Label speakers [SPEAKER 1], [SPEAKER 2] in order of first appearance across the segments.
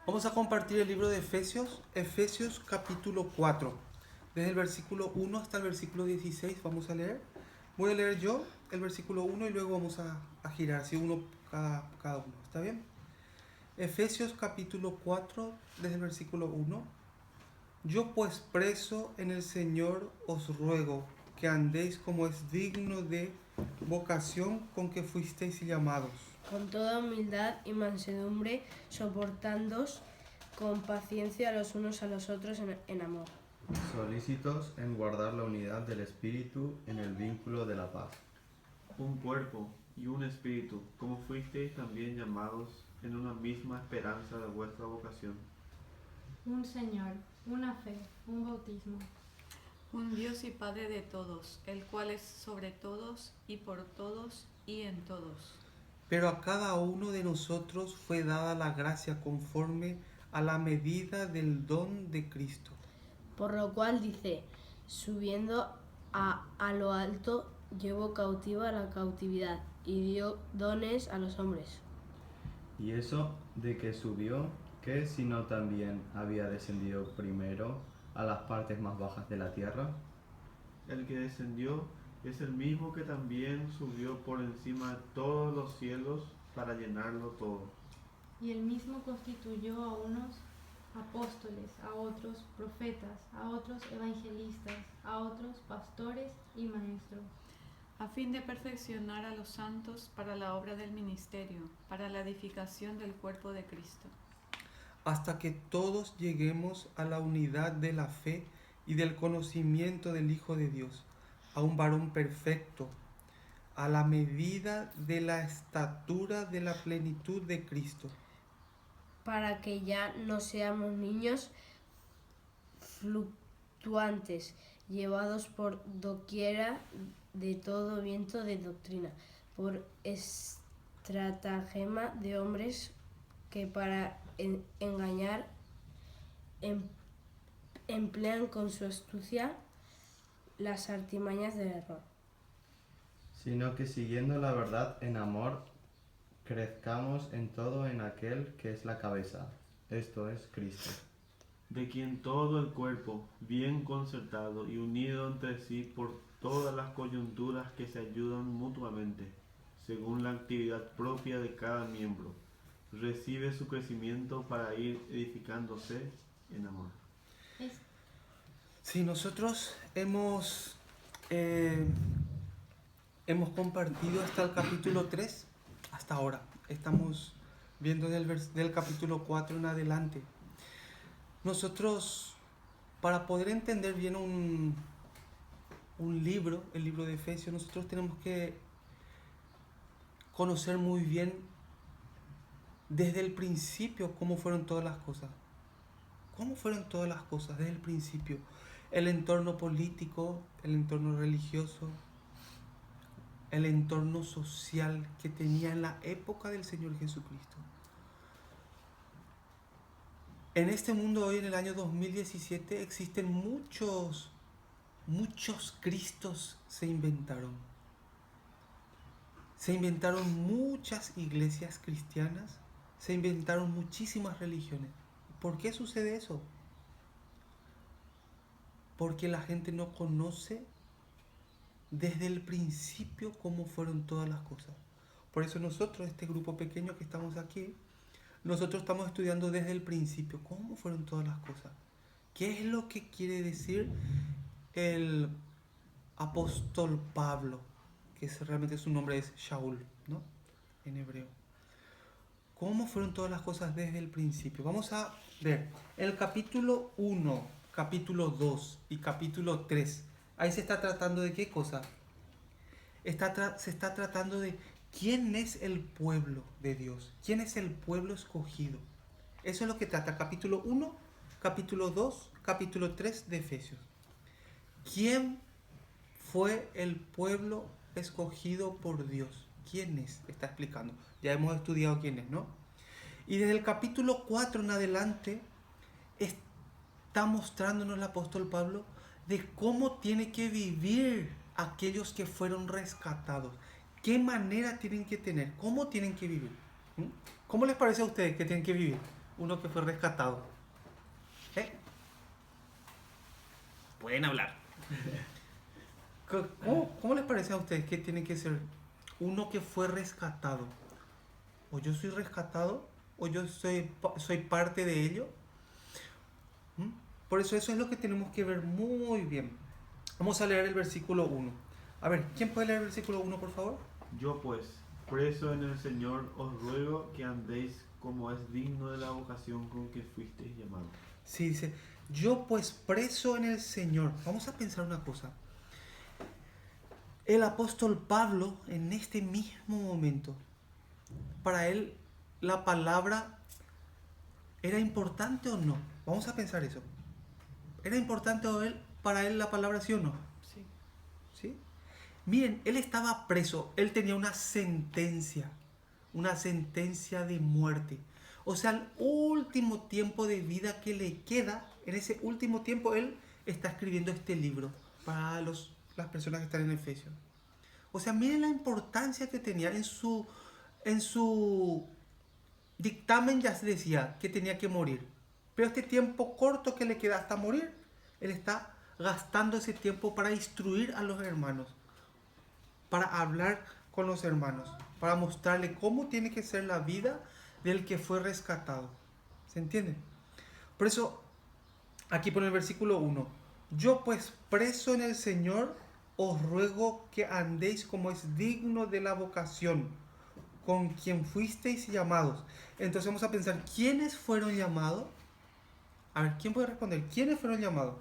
[SPEAKER 1] Vamos a compartir el libro de Efesios, Efesios capítulo 4. Desde el versículo 1 hasta el versículo 16 vamos a leer. Voy a leer yo el versículo 1 y luego vamos a girar, así uno cada uno. ¿Está bien? Efesios capítulo 4, desde el versículo 1. Yo pues preso en el Señor os ruego que andéis como es digno de vocación con que fuisteis llamados.
[SPEAKER 2] Con toda humildad y mansedumbre, soportándoos con paciencia los unos a los otros en amor.
[SPEAKER 3] Solícitos en guardar la unidad del Espíritu en el vínculo de la paz.
[SPEAKER 4] Un cuerpo y un espíritu, como fuisteis también llamados en una misma esperanza de vuestra vocación.
[SPEAKER 5] Un Señor, una fe, un bautismo.
[SPEAKER 6] Un Dios y Padre de todos, el cual es sobre todos y por todos y en todos.
[SPEAKER 1] Pero a cada uno de nosotros fue dada la gracia conforme a la medida del don de Cristo.
[SPEAKER 2] Por lo cual dice, subiendo a lo alto, llevó cautiva la cautividad y dio dones a los hombres.
[SPEAKER 3] Y eso de que subió, que si no también había descendido primero a las partes más bajas de la tierra.
[SPEAKER 4] El que descendió es el mismo que también subió por encima de todos los cielos para llenarlo todo.
[SPEAKER 5] Y él mismo constituyó a unos apóstoles, a otros profetas, a otros evangelistas, a otros pastores y maestros,
[SPEAKER 6] A fin de perfeccionar a los santos para la obra del ministerio, para la edificación del cuerpo de Cristo.
[SPEAKER 1] Hasta que todos lleguemos a la unidad de la fe y del conocimiento del Hijo de Dios, a un varón perfecto, a la medida de la estatura de la plenitud de Cristo,
[SPEAKER 2] Para que ya no seamos niños fluctuantes, llevados por doquiera de todo viento de doctrina, por estratagema de hombres que para engañar emplean con su astucia las artimañas del error.
[SPEAKER 3] Sino que siguiendo la verdad en amor, crezcamos en todo en aquel que es la cabeza, esto es Cristo.
[SPEAKER 4] De quien todo el cuerpo, bien concertado y unido entre sí por todas las coyunturas que se ayudan mutuamente, según la actividad propia de cada miembro, recibe su crecimiento para ir edificándose en amor.
[SPEAKER 1] Si nosotros hemos compartido hasta el capítulo 3, hasta ahora. Estamos viendo del capítulo 4 en adelante. Nosotros, para poder entender bien un libro, el libro de Efesios, nosotros tenemos que conocer muy bien desde el principio cómo fueron todas las cosas. ¿Cómo fueron todas las cosas desde el principio? El entorno político, el entorno religioso, el entorno social que tenía en la época del Señor Jesucristo. En este mundo hoy, en el año 2017, existen muchos Cristos se inventaron. Se inventaron muchas iglesias cristianas, se inventaron muchísimas religiones. ¿Por qué sucede eso? Porque la gente no conoce desde el principio cómo fueron todas las cosas. Por eso nosotros, este grupo pequeño que estamos aquí, nosotros estamos estudiando desde el principio cómo fueron todas las cosas. ¿Qué es lo que quiere decir el apóstol Pablo? Que realmente su nombre es Shaul, ¿no? En hebreo. ¿Cómo fueron todas las cosas desde el principio? Vamos a ver el capítulo 1, capítulo 2 y capítulo 3. Ahí se está tratando de qué cosa. Se está tratando de quién es el pueblo de Dios. ¿Quién es el pueblo escogido? Eso es lo que trata capítulo 1, capítulo 2, capítulo 3 de Efesios. ¿Quién fue el pueblo escogido por Dios? ¿Quién es? Está explicando. Ya hemos estudiado quién es, ¿no? Y desde el capítulo 4 en adelante está mostrándonos el apóstol Pablo de cómo tiene que vivir aquellos que fueron rescatados. ¿Qué manera tienen que tener? ¿Cómo tienen que vivir? ¿Cómo les parece a ustedes que tienen que vivir? Uno que fue rescatado. ¿Eh? Pueden hablar. ¿Cómo les parece a ustedes que tiene que ser uno que fue rescatado? ¿O yo soy rescatado? ¿O yo soy parte de ello? ¿Mm? Por eso es lo que tenemos que ver muy bien. Vamos a leer el versículo 1. A ver, ¿quién puede leer el versículo 1, por favor?
[SPEAKER 4] Yo pues, preso en el Señor, os ruego que andéis como es digno de la vocación con que fuisteis llamados.
[SPEAKER 1] Sí, dice, yo pues preso en el Señor. Vamos a pensar una cosa. El apóstol Pablo, en este mismo momento, para él la palabra era importante o no. Vamos a pensar eso. ¿Era importante para él la palabra, sí o no?
[SPEAKER 6] Sí.
[SPEAKER 1] ¿Sí? Miren, él estaba preso, él tenía una sentencia de muerte. O sea, el último tiempo de vida que le queda, en ese último tiempo él está escribiendo este libro para las personas que están en Efesios. O sea, miren la importancia que tenía en su dictamen, ya se decía que tenía que morir. Pero este tiempo corto que le queda hasta morir, él está gastando ese tiempo para instruir a los hermanos, para hablar con los hermanos, para mostrarle cómo tiene que ser la vida del que fue rescatado. ¿Se entiende? Por eso, aquí pone el versículo 1. Yo pues preso en el Señor, os ruego que andéis como es digno de la vocación con quien fuisteis llamados. Entonces vamos a pensar, ¿quiénes fueron llamados? A ver, ¿quién puede responder? ¿Quiénes fueron llamados?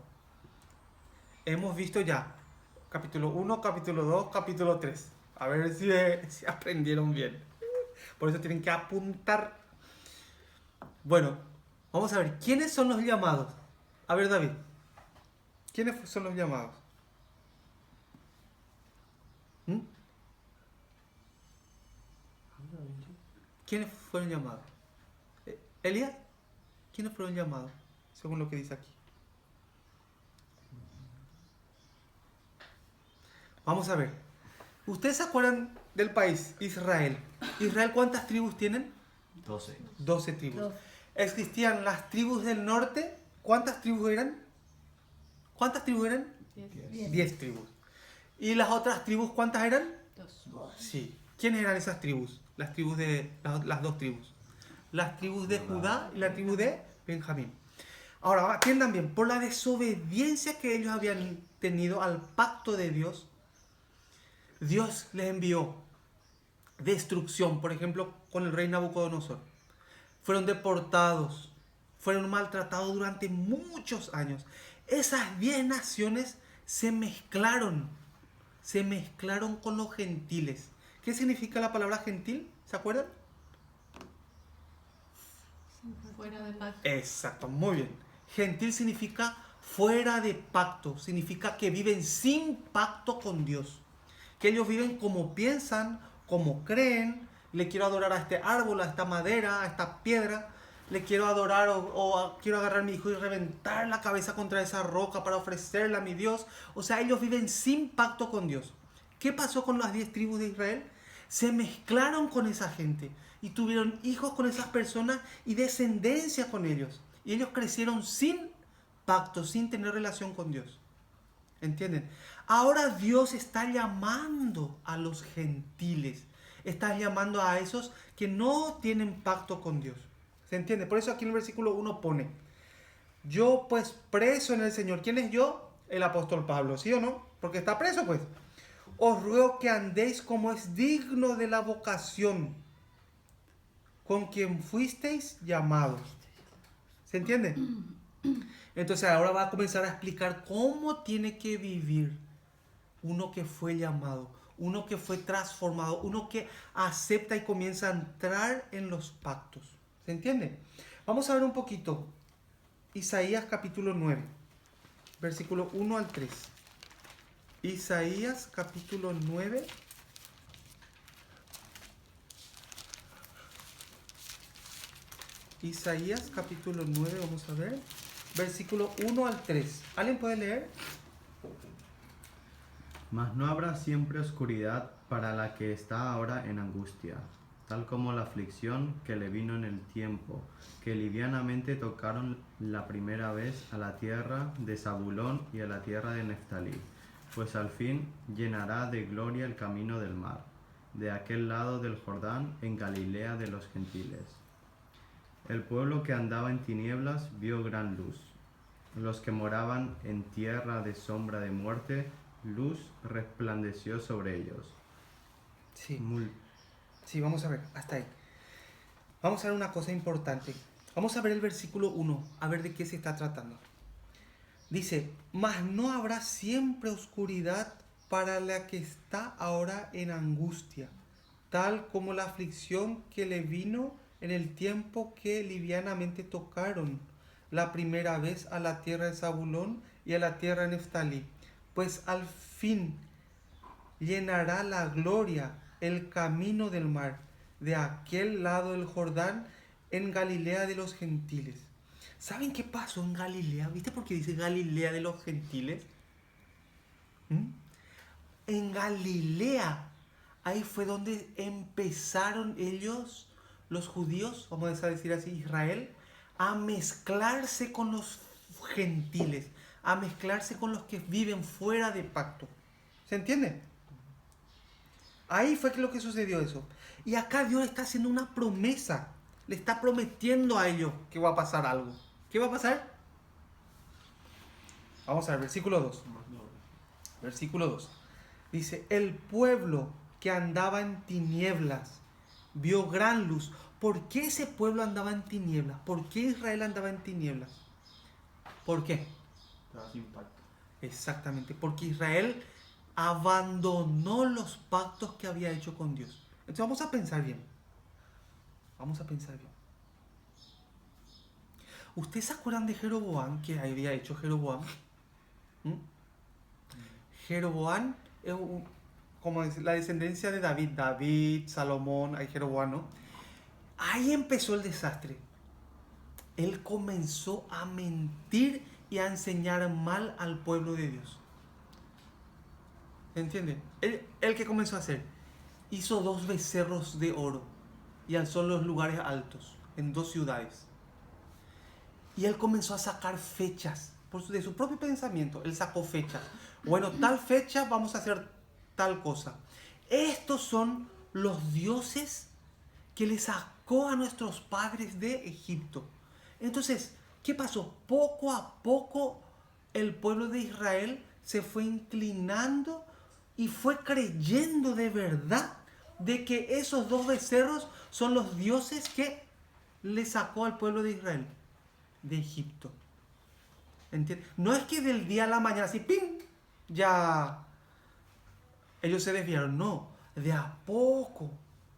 [SPEAKER 1] Hemos visto ya capítulo 1, capítulo 2, capítulo 3. A ver si aprendieron bien. Por eso tienen que apuntar. Bueno, vamos a ver, ¿quiénes son los llamados? A ver, David, ¿quiénes son los llamados? ¿Mm? ¿Quiénes fueron llamados? ¿Elías? ¿Quiénes fueron llamados? Según lo que dice aquí. Vamos a ver. ¿Ustedes se acuerdan del país Israel? ¿Israel cuántas tribus tienen?
[SPEAKER 3] 12.
[SPEAKER 1] 12 tribus.
[SPEAKER 2] 12.
[SPEAKER 1] Existían las tribus del norte. ¿Cuántas tribus eran? ¿Cuántas tribus eran?
[SPEAKER 6] 10.
[SPEAKER 1] 10 tribus. ¿Y las otras tribus cuántas eran?
[SPEAKER 6] 2.
[SPEAKER 1] Sí. ¿Quiénes eran esas tribus? Las dos tribus. Las tribus de Judá y la tribu de Benjamín. Ahora, atiendan bien, por la desobediencia que ellos habían tenido al pacto de Dios, Dios les envió destrucción, por ejemplo, con el rey Nabucodonosor. Fueron deportados, fueron maltratados durante muchos años. Esas 10 naciones se mezclaron con los gentiles. ¿Qué significa la palabra gentil? ¿Se acuerdan?
[SPEAKER 6] Fuera de pacto.
[SPEAKER 1] Exacto, muy bien. Gentil significa fuera de pacto, significa que viven sin pacto con Dios. Que ellos viven como piensan, como creen. Le quiero adorar a este árbol, a esta madera, a esta piedra. Le quiero adorar o quiero agarrar a mi hijo y reventar la cabeza contra esa roca para ofrecerla a mi Dios. O sea, ellos viven sin pacto con Dios. ¿Qué pasó con las 10 tribus de Israel? Se mezclaron con esa gente y tuvieron hijos con esas personas y descendencia con ellos. Y ellos crecieron sin pacto, sin tener relación con Dios. ¿Entienden? Ahora Dios está llamando a los gentiles. Está llamando a esos que no tienen pacto con Dios. ¿Se entiende? Por eso aquí en el versículo 1 pone: yo pues preso en el Señor. ¿Quién es yo? El apóstol Pablo, ¿sí o no? Porque está preso pues. Os ruego que andéis como es digno de la vocación con quien fuisteis llamados. ¿Se entiende? Entonces ahora va a comenzar a explicar cómo tiene que vivir uno que fue llamado, uno que fue transformado, uno que acepta y comienza a entrar en los pactos. ¿Se entiende? Vamos a ver un poquito Isaías capítulo 9, versículo 1 al 3. Isaías capítulo 9. Isaías capítulo 9, vamos a ver. Versículo 1 al 3. ¿Alguien puede leer?
[SPEAKER 3] Mas no habrá siempre oscuridad para la que está ahora en angustia. tal como la aflicción que le vino en el tiempo, que livianamente tocaron la primera vez a la tierra de Zabulón y a la tierra de Neftalí, pues al fin llenará de gloria el camino del mar, de aquel lado del Jordán, en Galilea de los gentiles. El pueblo que andaba en tinieblas vio gran luz. Los que moraban en tierra de sombra de muerte, luz resplandeció sobre ellos.
[SPEAKER 1] Sí. Sí, vamos a ver, hasta ahí. Vamos a ver una cosa importante. Vamos a ver el versículo 1, a ver de qué se está tratando. Dice, mas no habrá siempre oscuridad para la que está ahora en angustia, tal como la aflicción que le vino en el tiempo que livianamente tocaron la primera vez a la tierra de Zabulón y a la tierra de Neftalí, pues al fin llenará la gloria el camino del mar, de aquel lado del Jordán, en Galilea de los gentiles. ¿Saben qué pasó en Galilea? ¿Viste por qué dice Galilea de los gentiles? En Galilea, ahí fue donde empezaron ellos, los judíos, vamos a decir así, Israel, a mezclarse con los gentiles, a mezclarse con los que viven fuera de pacto. ¿Se entiende? Ahí fue lo que sucedió eso. Y acá Dios está haciendo una promesa. Le está prometiendo a ellos que va a pasar algo. ¿Qué va a pasar? Vamos a ver, versículo 2. Versículo 2. Dice, el pueblo que andaba en tinieblas vio gran luz. ¿Por qué ese pueblo andaba en tinieblas? ¿Por qué Israel andaba en tinieblas? ¿Por qué?
[SPEAKER 4] Estaba sin pacto.
[SPEAKER 1] Exactamente, porque Israel abandonó los pactos que había hecho con Dios. Entonces vamos a pensar bien. Vamos a pensar bien. ¿Ustedes se acuerdan de Jeroboam? ¿Qué había hecho Jeroboam? Jeroboam es como la descendencia de David. David, Salomón, hay Jeroboam, ¿no? Ahí empezó el desastre. Él comenzó a mentir y a enseñar mal al pueblo de Dios. ¿Entienden? Él que comenzó a hacer, hizo 2 becerros de oro y alzó en los lugares altos, en 2 ciudades. Y él comenzó a sacar fechas, de su propio pensamiento, él sacó fechas. Bueno, tal fecha vamos a hacer tal cosa. Estos son los dioses que le sacó a nuestros padres de Egipto. Entonces, ¿qué pasó? Poco a poco el pueblo de Israel se fue inclinando y fue creyendo de verdad de que esos 2 becerros son los dioses que le sacó al pueblo de Israel de Egipto. ¿Entiendes? No es que del día a la mañana así, ¡pim!, ya ellos se desviaron. No, de a poco,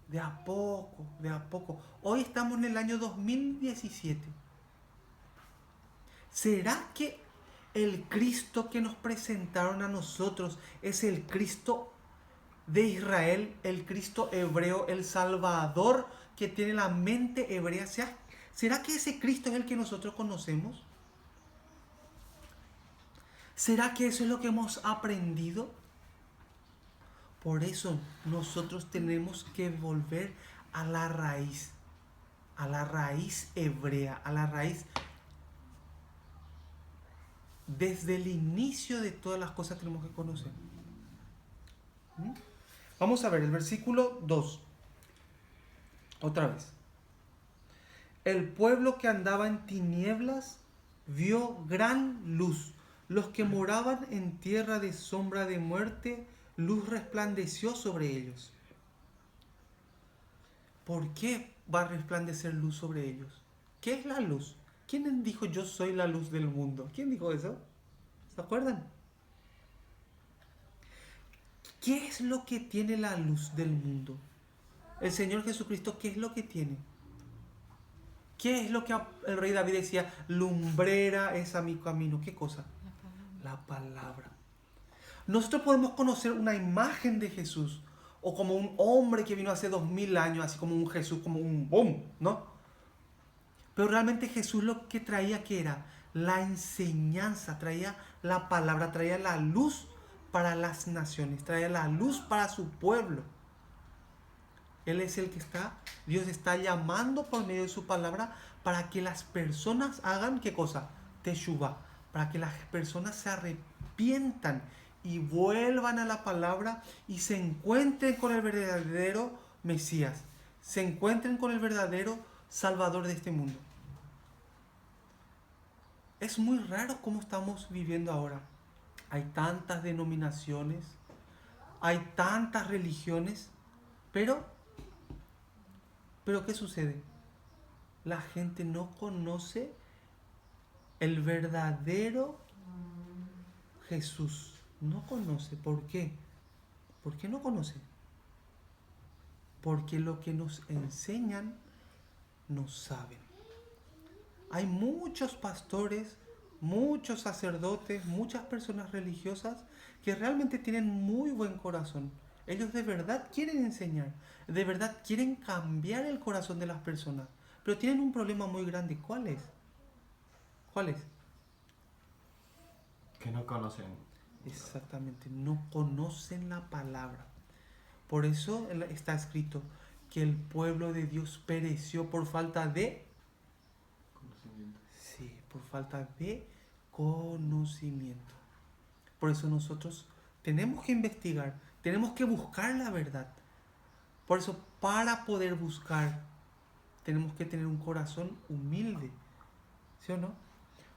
[SPEAKER 1] de a poco, de a poco. Hoy estamos en el año 2017. ¿Será que el Cristo que nos presentaron a nosotros es el Cristo de Israel, el Cristo hebreo, el Salvador que tiene la mente hebrea? ¿Será que ese Cristo es el que nosotros conocemos? ¿Será que eso es lo que hemos aprendido? Por eso nosotros tenemos que volver a la raíz hebrea, a la raíz. Desde el inicio de todas las cosas tenemos que conocer. Vamos a ver el versículo 2. Otra vez. El pueblo que andaba en tinieblas vio gran luz. Los que moraban en tierra de sombra de muerte, luz resplandeció sobre ellos. ¿Por qué va a resplandecer luz sobre ellos? ¿Qué es la luz? ¿Quién dijo yo soy la luz del mundo? ¿Quién dijo eso? ¿Se acuerdan? ¿Qué es lo que tiene la luz del mundo? El Señor Jesucristo, ¿qué es lo que tiene? ¿Qué es lo que el rey David decía? Lumbrera es a mi camino. ¿Qué cosa? La palabra. Nosotros podemos conocer una imagen de Jesús, o como un hombre que vino hace 2000 años, así como un Jesús, como un boom, ¿no? Pero realmente Jesús lo que traía, ¿qué era? La enseñanza, traía la palabra, traía la luz para las naciones, traía la luz para su pueblo. Él es el que Dios está llamando por medio de su palabra para que las personas hagan, ¿qué cosa? Teshuvah, para que las personas se arrepientan y vuelvan a la palabra y se encuentren con el verdadero Mesías, se encuentren con el verdadero Salvador de este mundo. Es muy raro cómo estamos viviendo ahora. Hay tantas denominaciones, hay tantas religiones, pero ¿qué sucede? La gente no conoce el verdadero Jesús. No conoce. ¿Por qué? ¿Por qué no conoce? Porque lo que nos enseñan no saben. Hay muchos pastores, muchos sacerdotes, muchas personas religiosas que realmente tienen muy buen corazón. Ellos de verdad quieren enseñar, de verdad quieren cambiar el corazón de las personas, pero tienen un problema muy grande. ¿Cuál es? ¿Cuál es?
[SPEAKER 3] Que no conocen.
[SPEAKER 1] Exactamente, no conocen la palabra. Por eso está escrito que el pueblo de Dios pereció por falta de...
[SPEAKER 4] Conocimiento.
[SPEAKER 1] Sí, por falta de conocimiento. Por eso nosotros tenemos que investigar, tenemos que buscar la verdad. Por eso, para poder buscar, tenemos que tener un corazón humilde. ¿Sí o no?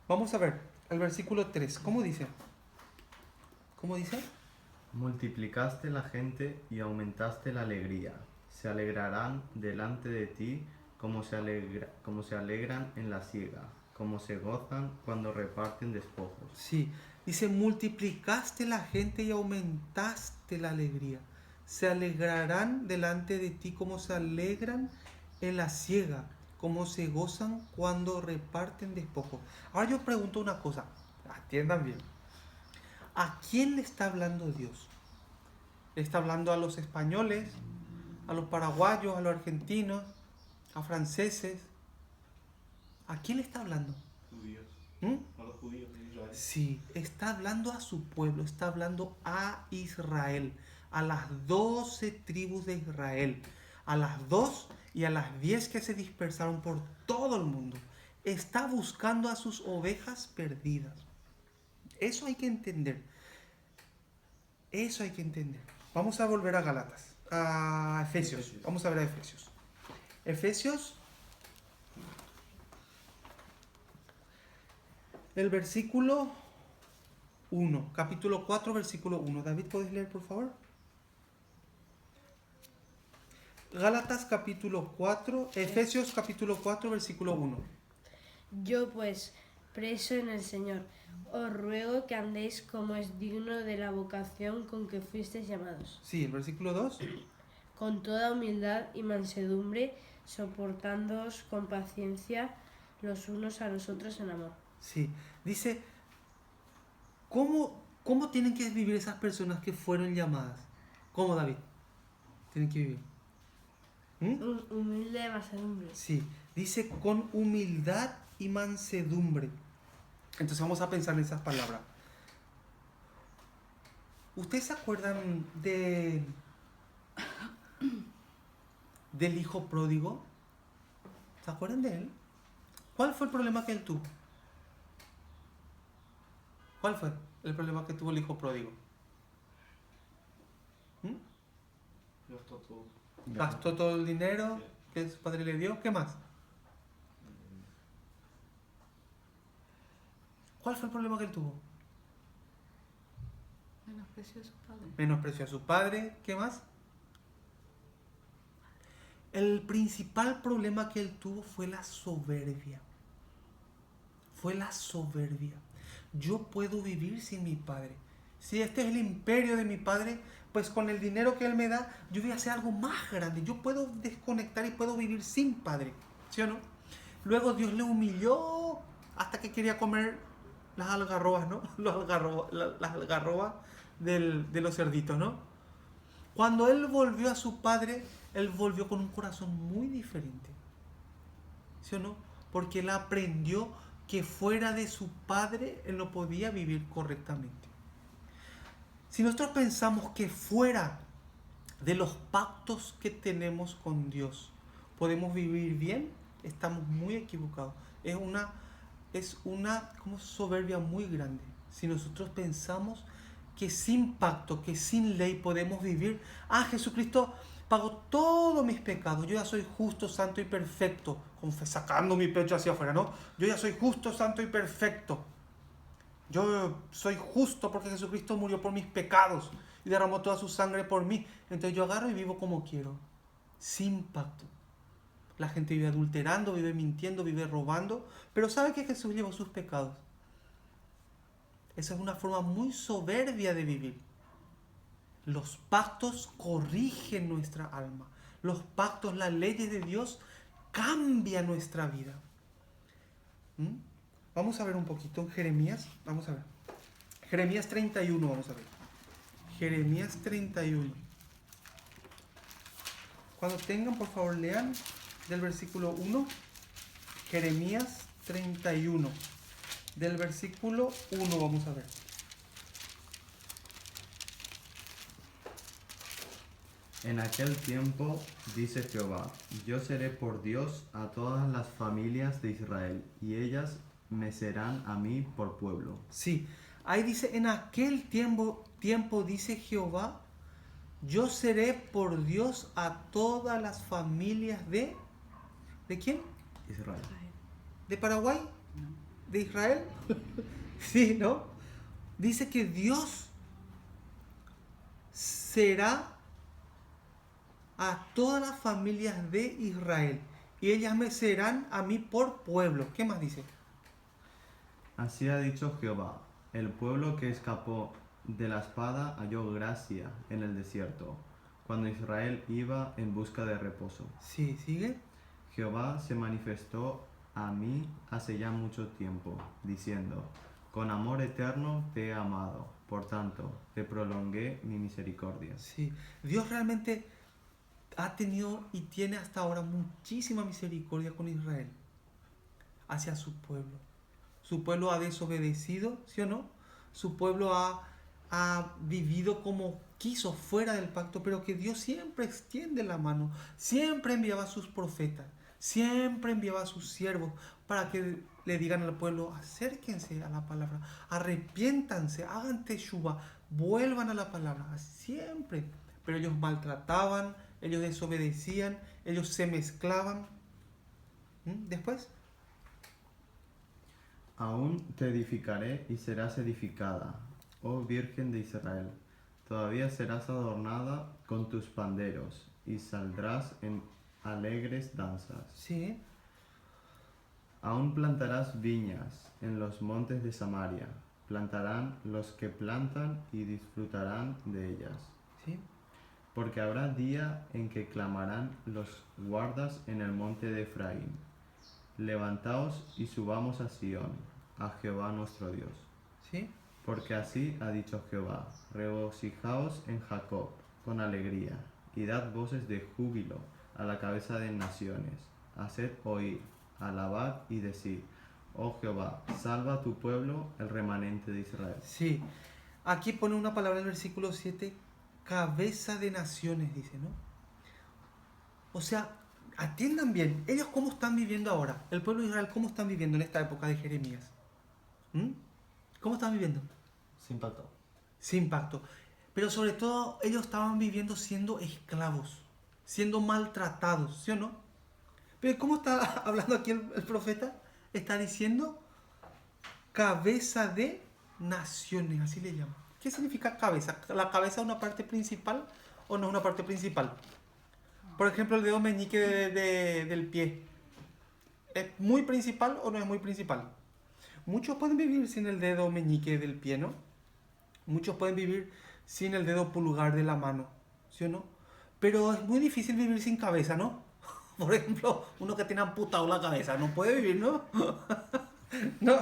[SPEAKER 1] Vamos a ver el versículo 3. ¿Cómo dice? ¿Cómo dice?
[SPEAKER 3] Multiplicaste la gente y aumentaste la alegría. Se alegrarán delante de ti como se alegran en la siega, como se gozan cuando reparten despojos.
[SPEAKER 1] Sí, dice, multiplicaste la gente y aumentaste la alegría. Se alegrarán delante de ti como se alegran en la siega, como se gozan cuando reparten despojos. Ahora yo pregunto una cosa, atiendan bien. ¿A quién le está hablando Dios? ¿Le está hablando a los españoles, a los paraguayos, a los argentinos, a franceses? ¿A quién le está hablando?
[SPEAKER 4] Judíos.
[SPEAKER 1] ¿Mm?
[SPEAKER 4] A los judíos de Israel.
[SPEAKER 1] Sí, está hablando a su pueblo, está hablando a Israel, a las 12 tribus de Israel, a las 2 y a las 10 que se dispersaron por todo el mundo. Está buscando a sus ovejas perdidas. Eso hay que entender. Eso hay que entender. Vamos a volver a Gálatas, a Efesios. Vamos a ver a Efesios. Efesios, el versículo 1, capítulo 4, versículo 1. David, ¿puedes leer, por favor? Gálatas capítulo 4, Efesios capítulo 4, versículo 1.
[SPEAKER 2] Yo pues, preso en el Señor, os ruego que andéis como es digno de la vocación con que fuisteis llamados,
[SPEAKER 1] Sí, el versículo 2.
[SPEAKER 2] con toda humildad y mansedumbre, soportándoos con paciencia los unos a los otros en amor.
[SPEAKER 1] Sí, dice, ¿cómo tienen que vivir esas personas que fueron llamadas? ¿Cómo, David? Tienen que vivir.
[SPEAKER 2] Humilde mansedumbre.
[SPEAKER 1] Sí, dice con humildad y mansedumbre. Entonces vamos a pensar en esas palabras. ¿Ustedes se acuerdan del hijo pródigo? ¿Se acuerdan de él? ¿Cuál fue el problema que él tuvo? ¿Cuál fue el problema que tuvo el hijo pródigo?
[SPEAKER 4] Gastó todo.
[SPEAKER 1] Gastó todo el dinero que su padre le dio. ¿Qué más? ¿Cuál fue el problema que él tuvo?
[SPEAKER 6] Menospreció a su padre.
[SPEAKER 1] Menospreció a su padre. ¿Qué más? El principal problema que él tuvo fue la soberbia. Fue la soberbia. Yo puedo vivir sin mi padre. Si este es el imperio de mi padre, pues con el dinero que él me da, yo voy a hacer algo más grande. Yo puedo desconectar y puedo vivir sin padre. ¿Sí o no? Luego Dios le humilló hasta que quería comer las algarrobas, ¿no? Las algarrobas de los cerditos, ¿no? Cuando él volvió a su padre, él volvió con un corazón muy diferente. ¿Sí o no? Porque él aprendió que fuera de su padre él no podía vivir correctamente. Si nosotros pensamos que fuera de los pactos que tenemos con Dios, podemos vivir bien, estamos muy equivocados. Es una como soberbia muy grande. Si nosotros pensamos que sin pacto, que sin ley podemos vivir, Jesucristo pagó todos mis pecados, yo ya soy justo, santo y perfecto, sacando mi pecho hacia afuera, ¿no? Yo ya soy justo, santo y perfecto. Yo soy justo porque Jesucristo murió por mis pecados y derramó toda su sangre por mí. Entonces yo agarro y vivo como quiero, sin pacto. La gente vive adulterando, vive mintiendo, vive robando, pero sabe que Jesús llevó sus pecados. Esa es una forma muy soberbia de vivir. Los pactos corrigen nuestra alma. Los pactos, las leyes de Dios cambian nuestra vida. Vamos a ver un poquito en Jeremías. Vamos a ver. Jeremías 31, vamos a ver. Jeremías 31. Cuando tengan, por favor, lean del versículo 1. Jeremías 31. Del versículo 1 vamos a ver.
[SPEAKER 3] En aquel tiempo, dice Jehová, yo seré por Dios a todas las familias de Israel, y ellas me serán a mí por pueblo.
[SPEAKER 1] Sí, ahí dice, en aquel tiempo dice Jehová, yo seré por Dios a todas las familias de... ¿De quién?
[SPEAKER 3] Israel.
[SPEAKER 1] ¿De Paraguay? ¿De Israel? Sí, ¿no? Dice que Dios será a todas las familias de Israel y ellas me serán a mí por pueblo. ¿Qué más dice?
[SPEAKER 3] Así ha dicho Jehová, el pueblo que escapó de la espada halló gracia en el desierto, cuando Israel iba en busca de reposo.
[SPEAKER 1] Sí, ¿sigue?
[SPEAKER 3] Jehová se manifestó a mí hace ya mucho tiempo, diciendo, con amor eterno te he amado, por tanto, te prolongué mi misericordia.
[SPEAKER 1] Sí, Dios realmente ha tenido y tiene hasta ahora muchísima misericordia con Israel, hacia su pueblo. Su pueblo ha desobedecido, ¿sí o no? Su pueblo ha vivido como quiso, fuera del pacto, pero que Dios siempre extiende la mano, siempre enviaba a sus profetas, siempre enviaba a sus siervos para que le digan al pueblo, acérquense a la palabra, arrepiéntanse, hagan teshuva, vuelvan a la palabra, siempre. Pero ellos maltrataban, ellos desobedecían, ellos se mezclaban. Después,
[SPEAKER 3] Aún te edificaré y serás edificada, oh Virgen de Israel. Todavía serás adornada con tus panderos y saldrás en alegres danzas.
[SPEAKER 1] sí,
[SPEAKER 3] Aún plantarás viñas en los montes de Samaria. Plantarán los que plantan y disfrutarán de ellas.
[SPEAKER 1] sí,
[SPEAKER 3] Porque habrá día en que clamarán los guardas en el monte de Efraín. Levantaos y subamos a Sión, a Jehová nuestro Dios.
[SPEAKER 1] sí.
[SPEAKER 3] Porque así ha dicho Jehová, regocijaos en Jacob con alegría, y dad voces de júbilo a la cabeza de naciones. Haced oír, alabad y decid, oh Jehová, salva a tu pueblo, el remanente de Israel.
[SPEAKER 1] Sí, aquí pone una palabra en el versículo 7, cabeza de naciones, dice, ¿no? O sea, atiendan bien, ellos cómo están viviendo ahora, el pueblo de Israel cómo están viviendo en esta época de Jeremías. ¿Cómo están viviendo?
[SPEAKER 7] Sin pacto.
[SPEAKER 1] Sin pacto. Pero sobre todo ellos estaban viviendo siendo esclavos, siendo maltratados, ¿sí o no? Pero ¿cómo está hablando aquí el profeta? Está diciendo cabeza de naciones, así le llama. ¿Qué significa cabeza? ¿La cabeza es una parte principal o no es una parte principal? Por ejemplo, el dedo meñique del pie. ¿Es muy principal o no es muy principal? Muchos pueden vivir sin el dedo meñique del pie, ¿no? Muchos pueden vivir sin el dedo pulgar de la mano, ¿sí o no? Pero es muy difícil vivir sin cabeza, ¿no? Por ejemplo, uno que tiene amputado la cabeza no puede vivir, ¿no? ¿No?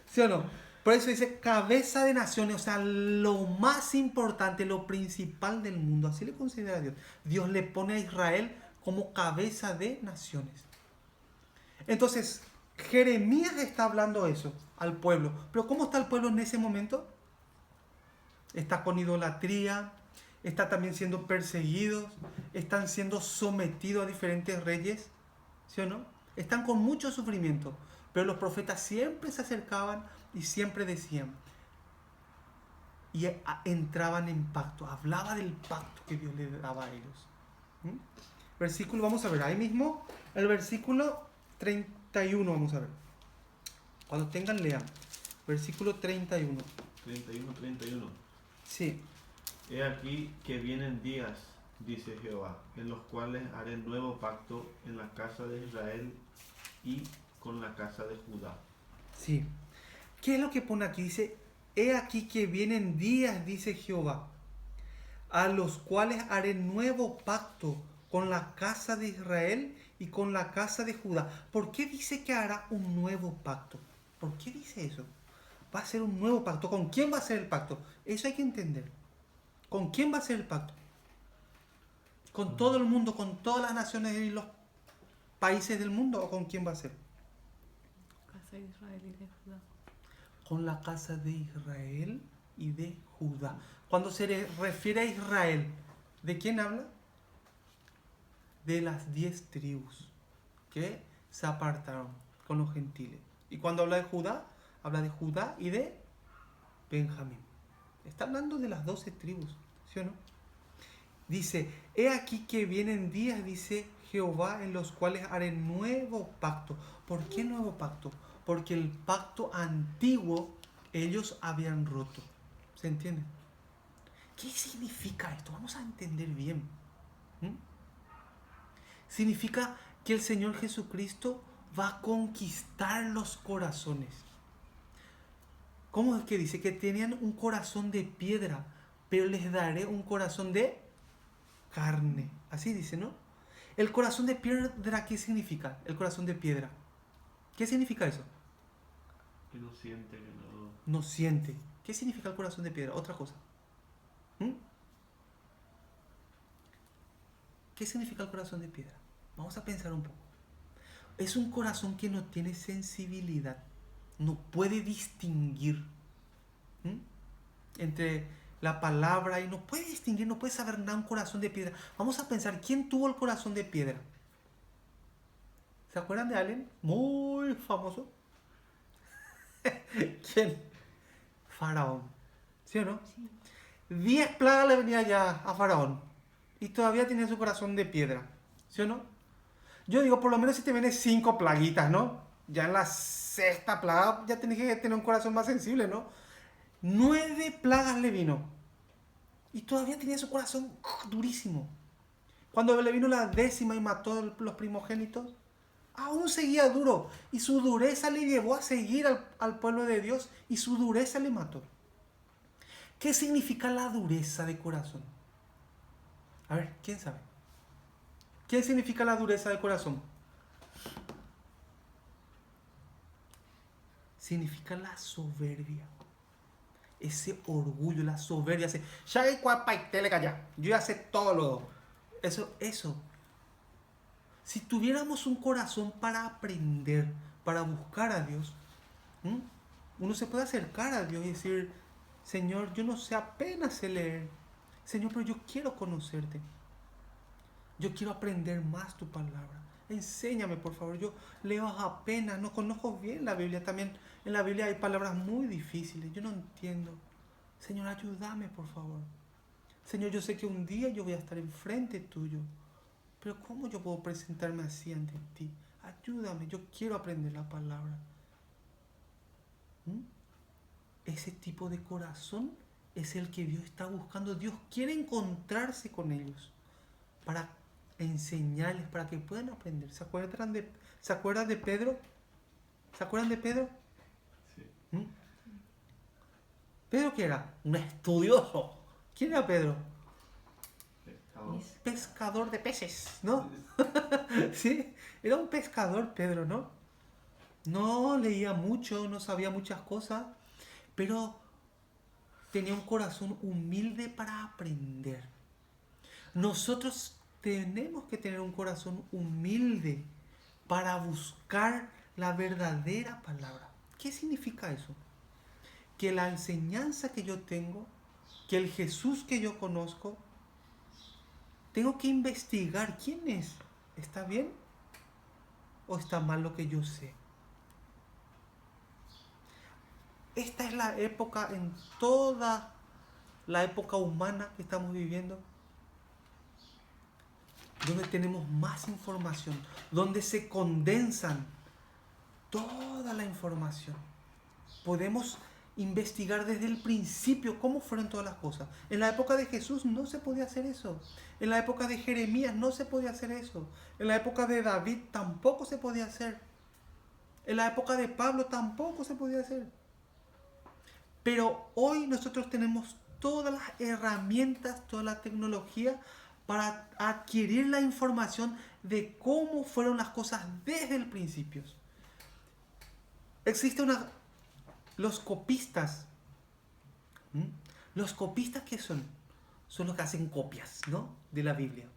[SPEAKER 1] ¿Sí o no? Por eso dice cabeza de naciones, o sea, lo más importante, lo principal del mundo. Así le considera Dios. Dios le pone a Israel como cabeza de naciones. Entonces, Jeremías está hablando eso al pueblo. Pero ¿cómo está el pueblo en ese momento? Está con idolatría, están también siendo perseguidos, están siendo sometidos a diferentes reyes, ¿sí o no? Están con mucho sufrimiento, pero los profetas siempre se acercaban y siempre decían, y entraban en pacto, hablaba del pacto que Dios les daba a ellos. ¿Mm? Versículo, vamos a ver, ahí mismo, el versículo 31, vamos a ver. Cuando tengan, lean. Versículo 31.
[SPEAKER 4] 31.
[SPEAKER 1] Sí.
[SPEAKER 4] He aquí que vienen días, dice Jehová, en los cuales haré nuevo pacto en la casa de Israel y con la casa de Judá.
[SPEAKER 1] Sí. ¿Qué es lo que pone aquí? Dice, he aquí que vienen días, dice Jehová, a los cuales haré nuevo pacto con la casa de Israel y con la casa de Judá. ¿Por qué dice que hará un nuevo pacto? ¿Por qué dice eso? Va a ser un nuevo pacto. ¿Con quién va a ser el pacto? Eso hay que entender. ¿Con quién va a ser el pacto? ¿Con todo el mundo, con todas las naciones y los países del mundo? ¿O con quién va a ser?
[SPEAKER 6] Casa de Israel y de Judá.
[SPEAKER 1] Con la casa de Israel y de Judá. Cuando se refiere a Israel, ¿de quién habla? De las 10 tribus que se apartaron con los gentiles. Y cuando habla de Judá y de Benjamín. Está hablando de las 12 tribus, ¿sí o no? Dice, he aquí que vienen días, dice Jehová, en los cuales haré nuevo pacto. ¿Por qué nuevo pacto? Porque el pacto antiguo ellos habían roto. ¿Se entiende? ¿Qué significa esto? Vamos a entender bien. Significa que el Señor Jesucristo va a conquistar los corazones. ¿Cómo es que dice? Que tenían un corazón de piedra, pero les daré un corazón de carne. Así dice, ¿no? El corazón de piedra, ¿qué significa? El corazón de piedra. ¿Qué significa eso?
[SPEAKER 4] Que no siente, que no...
[SPEAKER 1] No siente. ¿Qué significa el corazón de piedra? Otra cosa. ¿Qué significa el corazón de piedra? Vamos a pensar un poco. Es un corazón que no tiene sensibilidad. No puede distinguir entre la palabra y no puede distinguir, no puede saber nada un corazón de piedra. Vamos a pensar, ¿quién tuvo el corazón de piedra? ¿Se acuerdan de alguien muy famoso? ¿Quién? Faraón. ¿Sí o no?
[SPEAKER 5] Sí.
[SPEAKER 1] 10 plagas le venía ya a Faraón y todavía tiene su corazón de piedra. ¿Sí o no? Yo digo, por lo menos si te vienen 5 plaguitas, ¿no? Ya en la 6ª plaga ya tenés que tener un corazón más sensible, ¿no? 9 plagas le vino. Y todavía tenía su corazón durísimo. Cuando le vino la 10ª y mató a los primogénitos, aún seguía duro. Y su dureza le llevó a seguir al pueblo de Dios. Y su dureza le mató. ¿Qué significa la dureza de corazón? A ver, ¿quién sabe? ¿Qué significa la dureza de corazón? Significa la soberbia. Ese orgullo, la soberbia. Yo ya sé todo lo... Eso. Si tuviéramos un corazón para aprender, para buscar a Dios, uno se puede acercar a Dios y decir, Señor, yo no sé, apenas sé leer. Señor, pero yo quiero conocerte. Yo quiero aprender más tu palabra. Enséñame, por favor. Yo leo apenas, no conozco bien la Biblia. También en la Biblia hay palabras muy difíciles. Yo no entiendo. Señor, ayúdame, por favor. Señor, yo sé que un día yo voy a estar enfrente tuyo. Pero ¿cómo yo puedo presentarme así ante ti? Ayúdame, yo quiero aprender la palabra. Ese tipo de corazón es el que Dios está buscando. Dios quiere encontrarse con ellos para enseñarles, para que puedan aprender. ¿Se acuerdan de Pedro? ¿Se acuerdan de Pedro?
[SPEAKER 4] Sí.
[SPEAKER 1] ¿Pedro qué era? Un estudioso. ¿Quién era Pedro? Pescador de peces, ¿no? Sí, era un pescador Pedro, ¿no? No leía mucho, no sabía muchas cosas, pero tenía un corazón humilde para aprender. Nosotros tenemos que tener un corazón humilde para buscar la verdadera palabra. ¿Qué significa eso? Que la enseñanza que yo tengo, que el Jesús que yo conozco, tengo que investigar quién es. ¿Está bien o está mal lo que yo sé? Esta es la época, en toda la época humana que estamos viviendo, donde tenemos más información, donde se condensan toda la información. Podemos investigar desde el principio cómo fueron todas las cosas. En la época de Jesús no se podía hacer eso. En la época de Jeremías no se podía hacer eso. En la época de David tampoco se podía hacer. En la época de Pablo tampoco se podía hacer. Pero hoy nosotros tenemos todas las herramientas, toda la tecnología para adquirir la información de cómo fueron las cosas desde el principio. Existen los copistas. ¿Los copistas qué son? Son los que hacen copias, ¿no?, de la Biblia.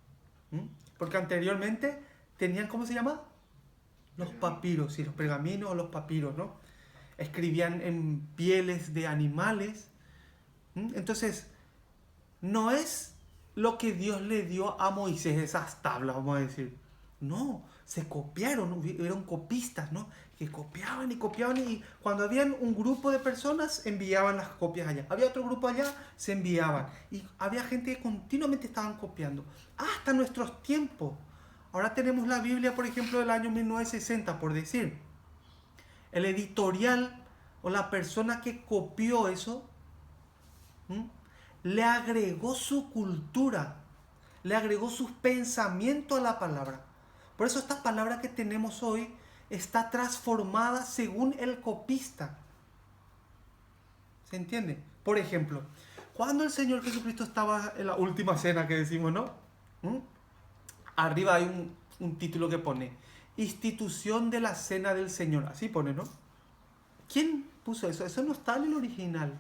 [SPEAKER 1] Porque anteriormente tenían, ¿cómo se llama? Los papiros, sí, los pergaminos o los papiros, ¿no? Escribían en pieles de animales. Entonces, no es lo que Dios le dio a Moisés, esas tablas, vamos a decir. No, se copiaron, eran copistas, ¿no? Que copiaban y cuando habían un grupo de personas, enviaban las copias allá. Había otro grupo allá, se enviaban. Y había gente que continuamente estaban copiando. Hasta nuestros tiempos. Ahora tenemos la Biblia, por ejemplo, del año 1960, por decir. El editorial o la persona que copió eso, le agregó su cultura, le agregó sus pensamientos a la palabra. Por eso esta palabra que tenemos hoy está transformada según el copista. ¿Se entiende? Por ejemplo, cuando el Señor Jesucristo estaba en la última cena que decimos, ¿no? Arriba hay un título que pone Institución de la Cena del Señor. Así pone, ¿no? ¿Quién puso eso? Eso no está en el original.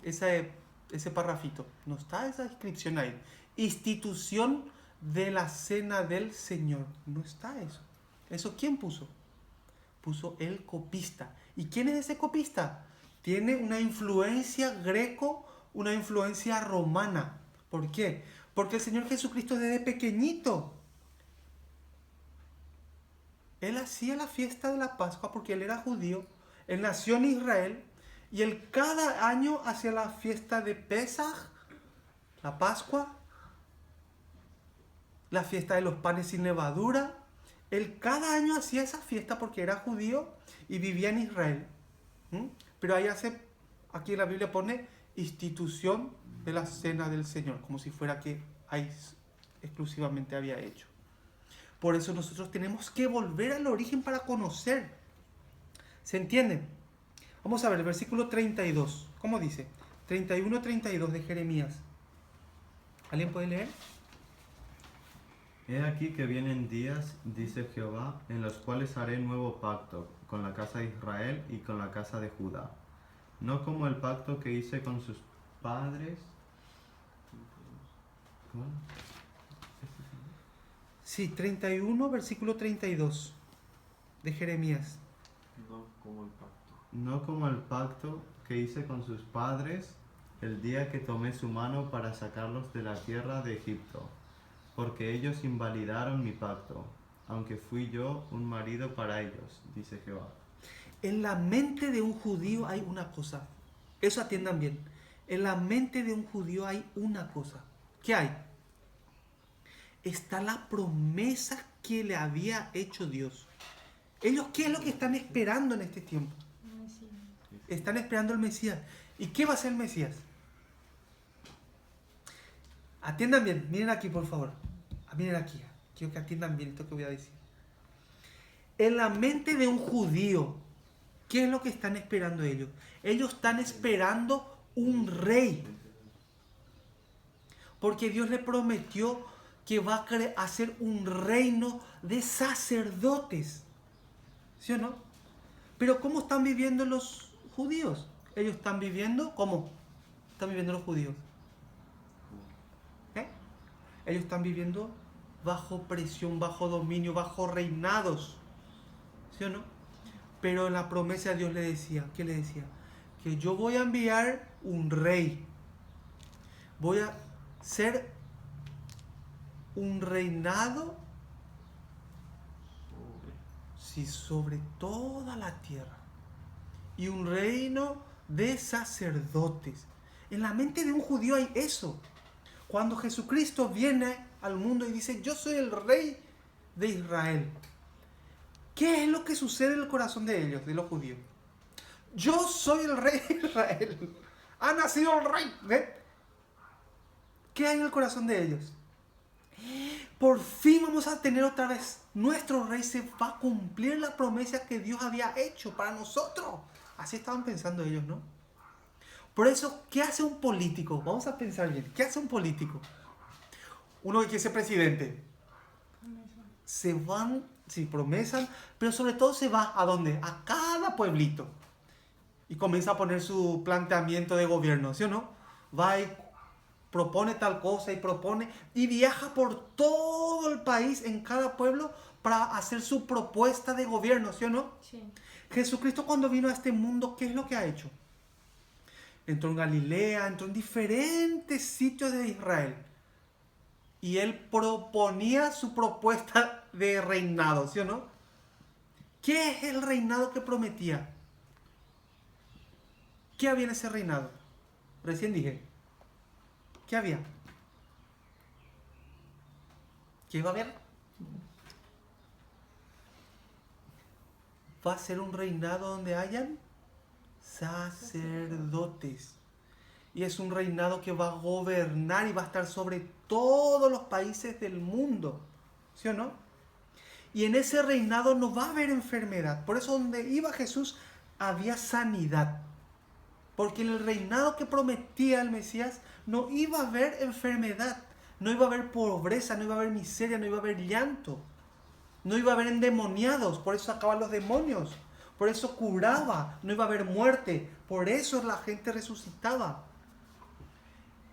[SPEAKER 1] Ese parrafito. No está esa inscripción ahí. Institución de la Cena del Señor. No está eso. ¿Eso quién puso? Puso el copista. ¿Y quién es ese copista? Tiene una influencia greco, una influencia romana. ¿Por qué? Porque el Señor Jesucristo desde pequeñito, Él hacía la fiesta de la Pascua porque Él era judío. Él nació en Israel y Él cada año hacía la fiesta de Pesaj, la Pascua, la fiesta de los panes sin levadura. Él cada año hacía esa fiesta porque era judío y vivía en Israel. Pero ahí aquí en la Biblia pone institución de la Cena del Señor, como si fuera que ahí exclusivamente había hecho. Por eso nosotros tenemos que volver al origen para conocer. ¿Se entiende? Vamos a ver el versículo 32. ¿Cómo dice? 31-32 de Jeremías. ¿Alguien puede leer?
[SPEAKER 3] He aquí que vienen días, dice Jehová, en los cuales haré nuevo pacto con la casa de Israel y con la casa de Judá. No como el pacto que hice con sus padres. ¿Cómo?
[SPEAKER 1] Sí, 31, versículo 32 de Jeremías.
[SPEAKER 3] No como el pacto que hice con sus padres el día que tomé su mano para sacarlos de la tierra de Egipto, porque ellos invalidaron mi pacto, aunque fui yo un marido para ellos, dice Jehová.
[SPEAKER 1] En la mente de un judío hay una cosa. Eso atiendan bien. En la mente de un judío hay una cosa. ¿Qué hay? Está la promesa que le había hecho Dios. Ellos, ¿qué es lo que están esperando en este tiempo? Están esperando el Mesías. ¿Y qué va a ser el Mesías? Atiendan bien, miren aquí por favor. Miren aquí, quiero que atiendan bien esto que voy a decir. En la mente de un judío, ¿qué es lo que están esperando ellos? Ellos están esperando un rey. Porque Dios le prometió que va a hacer un reino de sacerdotes. ¿Sí o no? Pero ¿cómo están viviendo los judíos? Ellos están viviendo, ¿cómo están viviendo los judíos? Ellos están viviendo bajo presión, bajo dominio, bajo reinados. ¿Sí o no? Pero en la promesa Dios le decía, ¿qué le decía? Que yo voy a enviar un rey. Voy a ser un reinado, sí, sobre toda la tierra, y un reino de sacerdotes. En la mente de un judío hay eso. Cuando Jesucristo viene al mundo y dice, yo soy el rey de Israel, ¿qué es lo que sucede en el corazón de ellos, de los judíos? Yo soy el rey de Israel. Ha nacido el rey. ¿Ven? ¿Qué hay en el corazón de ellos? Por fin vamos a tener otra vez. Nuestro rey se va a cumplir la promesa que Dios había hecho para nosotros. Así estaban pensando ellos, ¿no? Por eso, ¿qué hace un político? Vamos a pensar bien. ¿Qué hace un político? Uno que quiere ser presidente. Se van, sí, promesan, pero sobre todo se va ¿a dónde? A cada pueblito. Y comienza a poner su planteamiento de gobierno, ¿sí o no? Va y propone tal cosa y propone y viaja por todo el país en cada pueblo para hacer su propuesta de gobierno, ¿sí o no?
[SPEAKER 5] Sí.
[SPEAKER 1] Jesucristo cuando vino a este mundo, ¿qué es lo que ha hecho? Entró en Galilea, entró en diferentes sitios de Israel. Y él proponía su propuesta de reinado, ¿sí o no? ¿Qué es el reinado que prometía? ¿Qué había en ese reinado? Recién dije. ¿Qué había? ¿Qué iba a haber? Va a ser un reinado donde hayan sacerdotes. Y es un reinado que va a gobernar y va a estar sobre todos los países del mundo. ¿Sí o no? Y en ese reinado no va a haber enfermedad. Por eso donde iba Jesús había sanidad. Porque en el reinado que prometía el Mesías no iba a haber enfermedad. No iba a haber pobreza, no iba a haber miseria, no iba a haber llanto. No iba a haber endemoniados. Por eso sacaban los demonios. Por eso curaba. No iba a haber muerte. Por eso la gente resucitaba.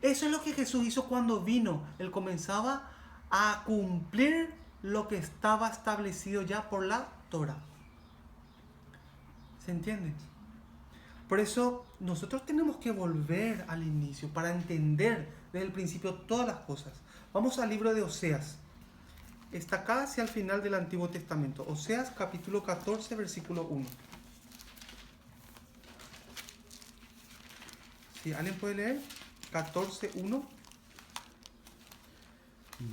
[SPEAKER 1] Eso es lo que Jesús hizo cuando vino. Él comenzaba a cumplir lo que estaba establecido ya por la Torá. ¿Se entiende? Por eso nosotros tenemos que volver al inicio para entender desde el principio todas las cosas. Vamos al libro de Oseas. Está acá hacia el final del Antiguo Testamento. Oseas capítulo 14, versículo 1. ¿Sí? ¿Alguien puede leer? 14:1.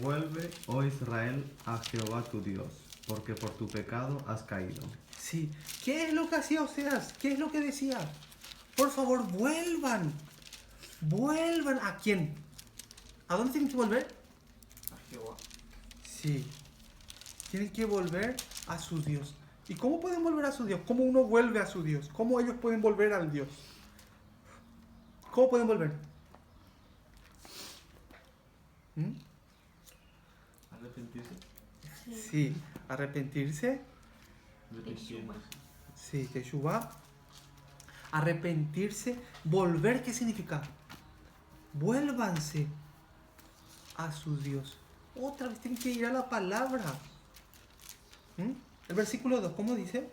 [SPEAKER 3] Vuelve, oh Israel, a Jehová tu Dios, porque por tu pecado has caído.
[SPEAKER 1] Sí. ¿Qué es lo que hacía Oseas? ¿Qué es lo que decía? Por favor, vuelvan. ¿Vuelvan a quién? ¿A dónde tienen que volver?
[SPEAKER 4] A Jehová.
[SPEAKER 1] Sí. Tienen que volver a su Dios. ¿Y cómo pueden volver a su Dios? ¿Cómo uno vuelve a su Dios? ¿Cómo ellos pueden volver al Dios? ¿Cómo pueden volver?
[SPEAKER 4] Arrepentirse.
[SPEAKER 1] Sí, arrepentirse.
[SPEAKER 4] Arrepintiéndose.
[SPEAKER 1] Sí, Teshuvá. Arrepentirse. Volver, ¿qué significa? Vuélvanse a su Dios. Otra vez tienen que ir a la palabra. El versículo 2, ¿cómo dice?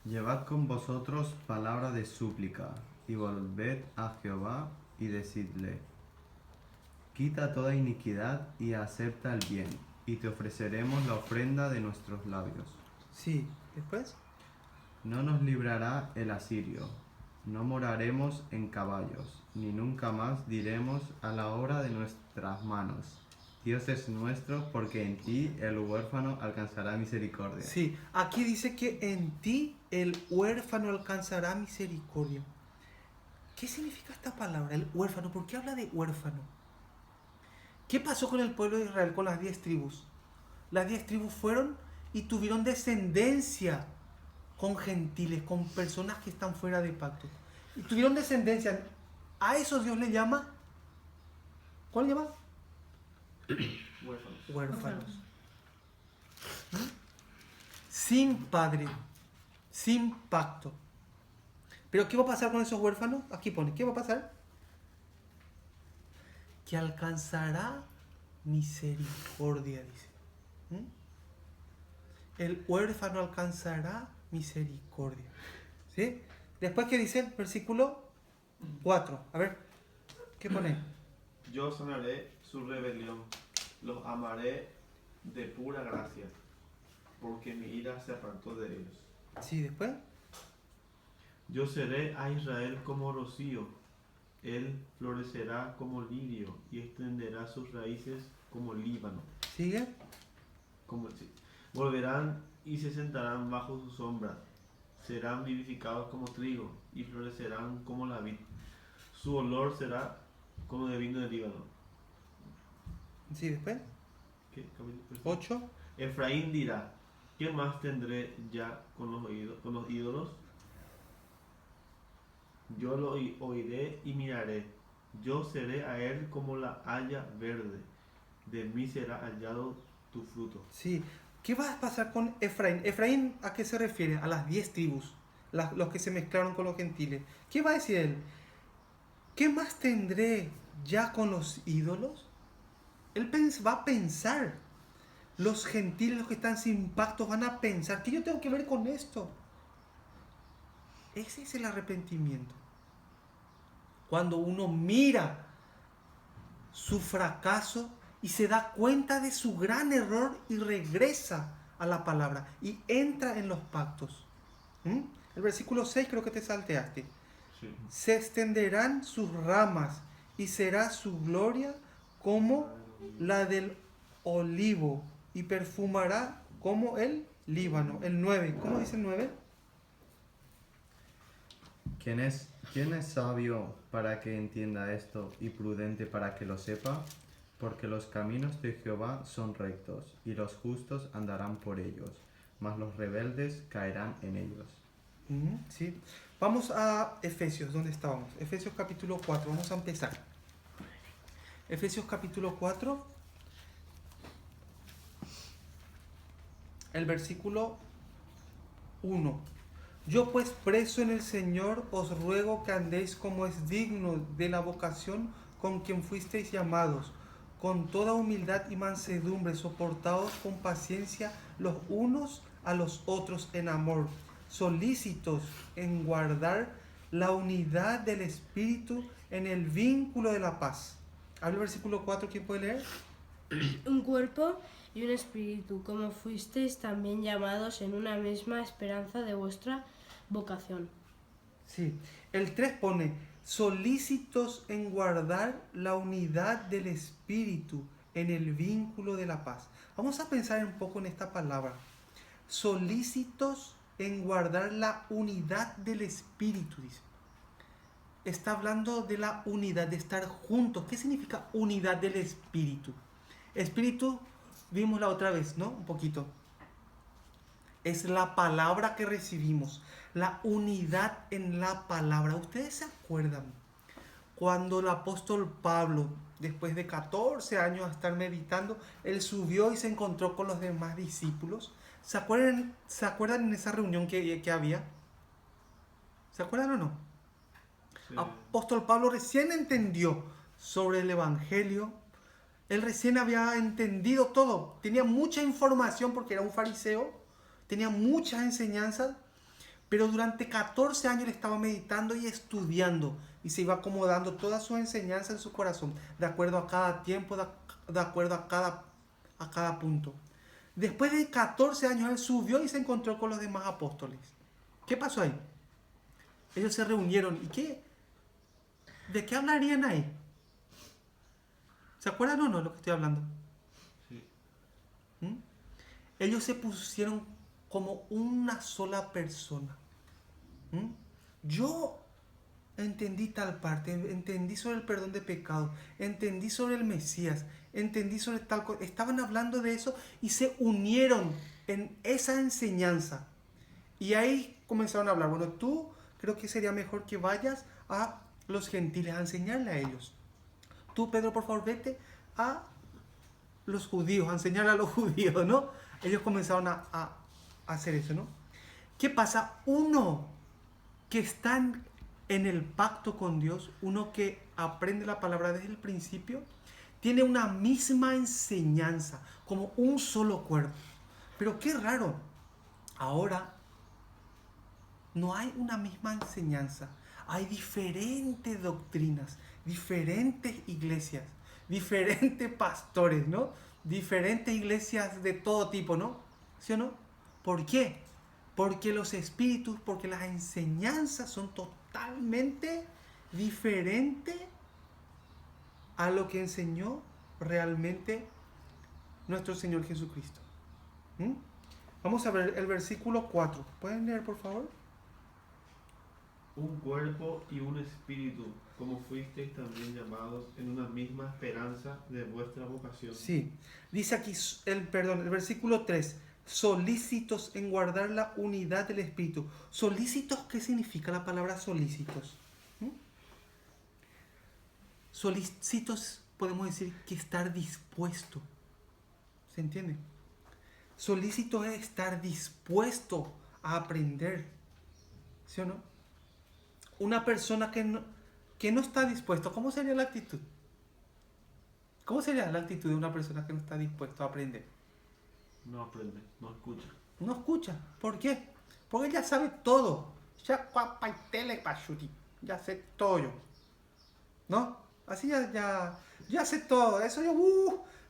[SPEAKER 3] Llevad con vosotros palabra de súplica, y volved a Jehová y decidle: quita toda iniquidad y acepta el bien, y te ofreceremos la ofrenda de nuestros labios.
[SPEAKER 1] Sí, después.
[SPEAKER 3] No nos librará el asirio, no moraremos en caballos, ni nunca más diremos a la obra de nuestras manos: Dios es nuestro, porque en ti el huérfano alcanzará misericordia.
[SPEAKER 1] Sí, aquí dice que en ti el huérfano alcanzará misericordia. ¿Qué significa esta palabra, el huérfano? ¿Por qué habla de huérfano? ¿Qué pasó con el pueblo de Israel, con las 10 tribus? Las 10 tribus fueron y tuvieron descendencia con gentiles, con personas que están fuera de pacto. Y tuvieron descendencia. A eso Dios le llama. ¿Cuál le llama?
[SPEAKER 4] Huérfanos.
[SPEAKER 1] Huérfanos. Sin padre, sin pacto. Pero ¿qué va a pasar con esos huérfanos? Aquí pone, ¿qué va a pasar? Que alcanzará misericordia, dice. El huérfano alcanzará misericordia. ¿Sí? Después, ¿qué dice el versículo 4? A ver, ¿qué pone?
[SPEAKER 4] Yo sanaré su rebelión. Los amaré de pura gracia, porque mi ira se apartó de ellos.
[SPEAKER 1] Sí, después.
[SPEAKER 4] Yo seré a Israel como rocío, él florecerá como lirio y extenderá sus raíces como Líbano.
[SPEAKER 1] Sigue.
[SPEAKER 4] Volverán y se sentarán bajo su sombra, serán vivificados como trigo y florecerán como la vid. Su olor será como de vino de Líbano.
[SPEAKER 1] Sí, después.
[SPEAKER 4] ¿Qué?
[SPEAKER 1] 8.
[SPEAKER 4] Efraín dirá, ¿qué más tendré ya con los ídolos? Yo lo oiré y miraré. Yo seré a él como la haya verde. De mí será hallado tu fruto.
[SPEAKER 1] Sí. ¿Qué va a pasar con Efraín? ¿Efraín a qué se refiere? A las 10 tribus, los que se mezclaron con los gentiles. ¿Qué va a decir él? ¿Qué más tendré ya con los ídolos? Él va a pensar. Los gentiles, los que están sin pacto, van a pensar, ¿qué yo tengo que ver con esto? Ese es el arrepentimiento. Cuando uno mira su fracaso y se da cuenta de su gran error y regresa a la palabra y entra en los pactos. El versículo 6 creo que te salteaste.
[SPEAKER 4] Sí.
[SPEAKER 1] Se extenderán sus ramas y será su gloria como la del olivo y perfumará como el Líbano. El 9, ¿cómo dice el 9?
[SPEAKER 3] ¿Quién es sabio para que entienda esto y prudente para que lo sepa? Porque los caminos de Jehová son rectos, y los justos andarán por ellos, mas los rebeldes caerán en ellos.
[SPEAKER 1] Sí. Vamos a Efesios, ¿dónde estábamos? Efesios capítulo 4, vamos a empezar. Efesios capítulo 4, el versículo 1. Yo pues preso en el Señor os ruego que andéis como es digno de la vocación con quien fuisteis llamados, con toda humildad y mansedumbre, soportaos con paciencia los unos a los otros en amor, solícitos en guardar la unidad del Espíritu en el vínculo de la paz. Habla el versículo 4, ¿quién puede leer?
[SPEAKER 2] Un cuerpo y un espíritu, como fuisteis también llamados en una misma esperanza de vuestra vocación.
[SPEAKER 1] Sí, el 3 pone, solícitos en guardar la unidad del Espíritu en el vínculo de la paz. Vamos a pensar un poco en esta palabra. Solícitos en guardar la unidad del Espíritu, dice. Está hablando de la unidad, de estar juntos. ¿Qué significa unidad del Espíritu? Espíritu, vimos la otra vez, ¿no? Un poquito. Es la palabra que recibimos, la unidad en la palabra. ¿Ustedes se acuerdan cuando el apóstol Pablo, después de 14 años de estar meditando, él subió y se encontró con los demás discípulos? ¿Se acuerdan en esa reunión que había? ¿Se acuerdan o no?
[SPEAKER 4] Sí.
[SPEAKER 1] Apóstol Pablo recién entendió sobre el Evangelio. Él recién había entendido todo. Tenía mucha información porque era un fariseo. Tenía muchas enseñanzas. Pero durante 14 años él estaba meditando y estudiando. Y se iba acomodando toda su enseñanza en su corazón. De acuerdo a cada tiempo, de acuerdo a cada punto. Después de 14 años él subió y se encontró con los demás apóstoles. ¿Qué pasó ahí? Ellos se reunieron. ¿Y de qué hablarían ahí? ¿Se acuerdan o no de lo que estoy hablando?
[SPEAKER 4] Sí.
[SPEAKER 1] Ellos se pusieron como una sola persona. Yo entendí tal parte, entendí sobre el perdón de pecado, entendí sobre el Mesías, entendí sobre tal cosa. Estaban hablando de eso y se unieron en esa enseñanza. Y ahí comenzaron a hablar. Bueno, tú creo que sería mejor que vayas a los gentiles a enseñarle a ellos. Tú, Pedro, por favor, vete a los judíos, a enseñarle a los judíos, ¿no? Ellos comenzaron a hacer eso, ¿no? ¿Qué pasa? Uno que está en el pacto con Dios, uno que aprende la palabra desde el principio, tiene una misma enseñanza, como un solo cuerpo. Pero qué raro, ahora no hay una misma enseñanza. Hay diferentes doctrinas, diferentes iglesias, diferentes pastores, ¿no? Diferentes iglesias de todo tipo, ¿no? ¿Sí o no? ¿Por qué? Porque los espíritus, porque las enseñanzas son totalmente diferentes a lo que enseñó realmente nuestro Señor Jesucristo. ¿Mm? Vamos a ver el versículo 4. ¿Pueden leer, por favor?
[SPEAKER 4] Un cuerpo y un espíritu, como fuisteis también llamados en una misma esperanza de vuestra vocación.
[SPEAKER 1] Sí. Dice aquí, el versículo 3. Solícitos en guardar la unidad del espíritu. ¿Solícitos qué significa la palabra solícitos? ¿Mm? Solícitos podemos decir que estar dispuesto. ¿Se entiende? Solícito es estar dispuesto a aprender. ¿Sí o no? Una persona que no está dispuesto, ¿cómo sería la actitud? ¿Cómo sería la actitud de una persona que no está dispuesto a aprender?
[SPEAKER 4] No aprende, no escucha.
[SPEAKER 1] No escucha. ¿Por qué? Porque ya sabe todo. Ya sé todo yo. ¿No? Así ya sé todo. Eso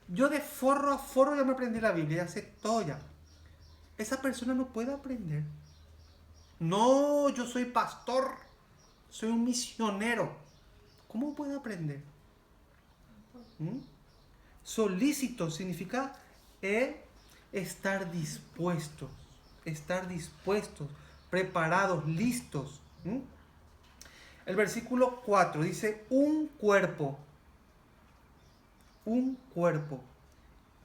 [SPEAKER 1] yo de forro a forro ya me aprendí la Biblia, ya sé todo ya. Esa persona no puede aprender. No, yo soy pastor, soy un misionero. ¿Cómo puede aprender? ¿Mm? Solícito significa estar dispuestos, preparados, listos. ¿Mm? El versículo 4 dice, un cuerpo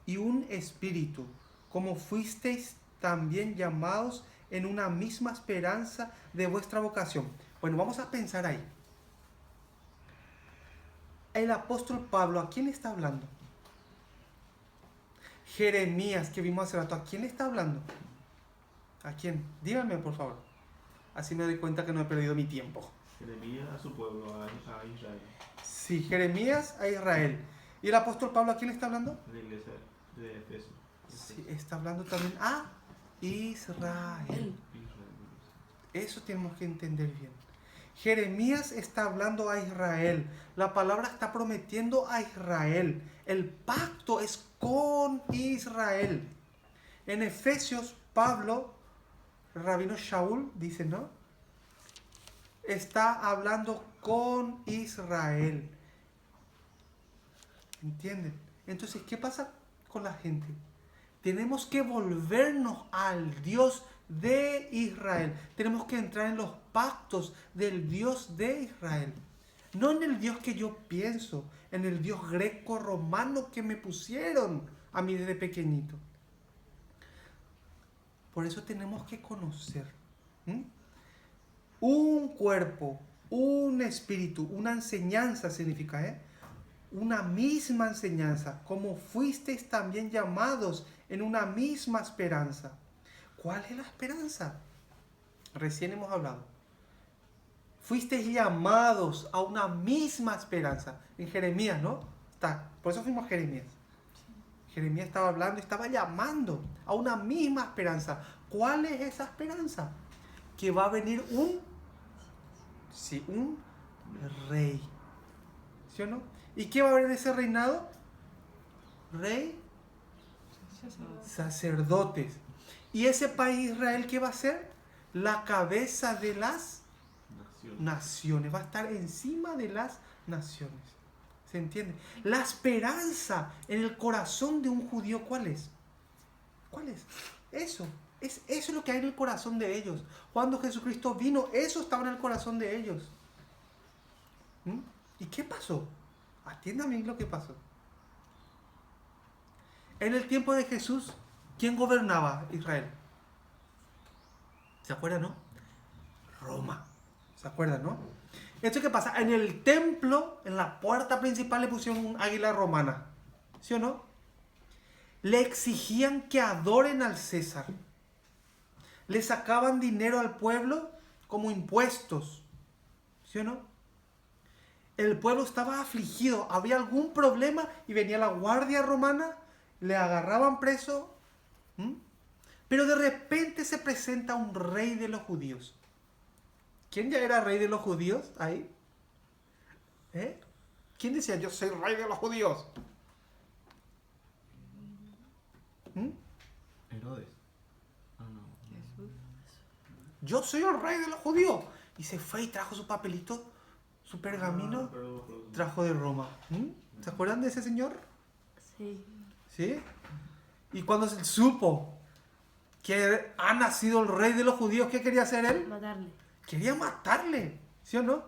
[SPEAKER 1] y un espíritu, como fuisteis también llamados en una misma esperanza de vuestra vocación. Bueno, vamos a pensar ahí. El apóstol Pablo, ¿a quién está hablando? Jeremías, que vimos hace rato, ¿a quién le está hablando? ¿A quién? Díganme, por favor. Así me doy cuenta que no he perdido mi tiempo.
[SPEAKER 4] Jeremías a su pueblo, a Israel.
[SPEAKER 1] Sí, Jeremías a Israel. ¿Y el apóstol Pablo a quién le está hablando?
[SPEAKER 4] La iglesia de Efeso.
[SPEAKER 1] Sí, está hablando también a Israel. Eso tenemos que entender bien. Jeremías está hablando a Israel. La palabra está prometiendo a Israel. El pacto es con Israel. En Efesios, Pablo, el rabino Shaul, dice, ¿no? Está hablando con Israel. ¿Entienden? Entonces, ¿qué pasa con la gente? Tenemos que volvernos al Dios de Israel. Tenemos que entrar en los pactos del Dios de Israel. No en el Dios que yo pienso, en el Dios greco-romano que me pusieron a mí desde pequeñito. Por eso tenemos que conocer. Un cuerpo, un espíritu, una enseñanza significa, una misma enseñanza, como fuisteis también llamados en una misma esperanza. ¿Cuál es la esperanza? Recién hemos hablado. Fuisteis llamados a una misma esperanza. En Jeremías, ¿no? Por eso fuimos a Jeremías. Jeremías estaba hablando, estaba llamando a una misma esperanza. ¿Cuál es esa esperanza? Que va a venir un rey. ¿Sí o no? ¿Y qué va a haber en ese reinado? Rey, sacerdotes. ¿Y ese país Israel qué va a ser? La cabeza de las naciones. Va a estar encima de las naciones. ¿Se entiende? La esperanza en el corazón de un judío, ¿cuál es? ¿Cuál es? Eso es lo que hay en el corazón de ellos. Cuando Jesucristo vino, eso estaba en el corazón de ellos. ¿Y qué pasó? Atiendan bien lo que pasó. En el tiempo de Jesús, ¿quién gobernaba Israel? ¿Se acuerdan, no? Roma. ¿Se acuerdan, no? Esto qué pasa, en el templo, en la puerta principal le pusieron un águila romana. ¿Sí o no? Le exigían que adoren al César. Le sacaban dinero al pueblo como impuestos. ¿Sí o no? El pueblo estaba afligido, había algún problema y venía la guardia romana, le agarraban preso. Pero de repente se presenta un rey de los judíos. ¿Quién ya era rey de los judíos ahí? ¿Quién decía yo soy rey de los judíos? ¿Mm?
[SPEAKER 3] Herodes. Ah, no.
[SPEAKER 6] Jesús.
[SPEAKER 1] Yo soy el rey de los judíos. Y se fue y trajo su papelito, su pergamino, trajo de Roma. ¿Mm? ¿Se acuerdan de ese señor?
[SPEAKER 2] Sí.
[SPEAKER 1] ¿Sí? Y cuando se supo que ha nacido el rey de los judíos, ¿qué quería hacer él?
[SPEAKER 2] Matarle.
[SPEAKER 1] Quería matarle, ¿sí o no?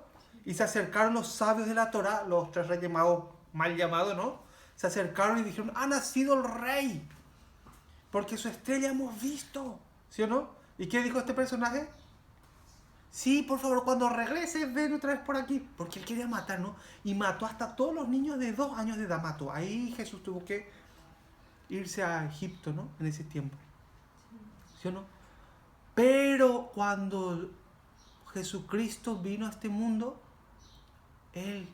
[SPEAKER 1] Y se acercaron los sabios de la Torá, los 3 reyes magos mal llamados, ¿no? Se acercaron y dijeron, ha nacido el rey, porque su estrella hemos visto, ¿sí o no? ¿Y qué dijo este personaje? Sí, por favor, cuando regreses, ven otra vez por aquí, porque él quería matar, ¿no? Y mató hasta todos los niños de 2 años de edad, mató. Ahí Jesús tuvo que irse a Egipto, ¿no? En ese tiempo, ¿sí o no? Pero cuando Jesucristo vino a este mundo, Él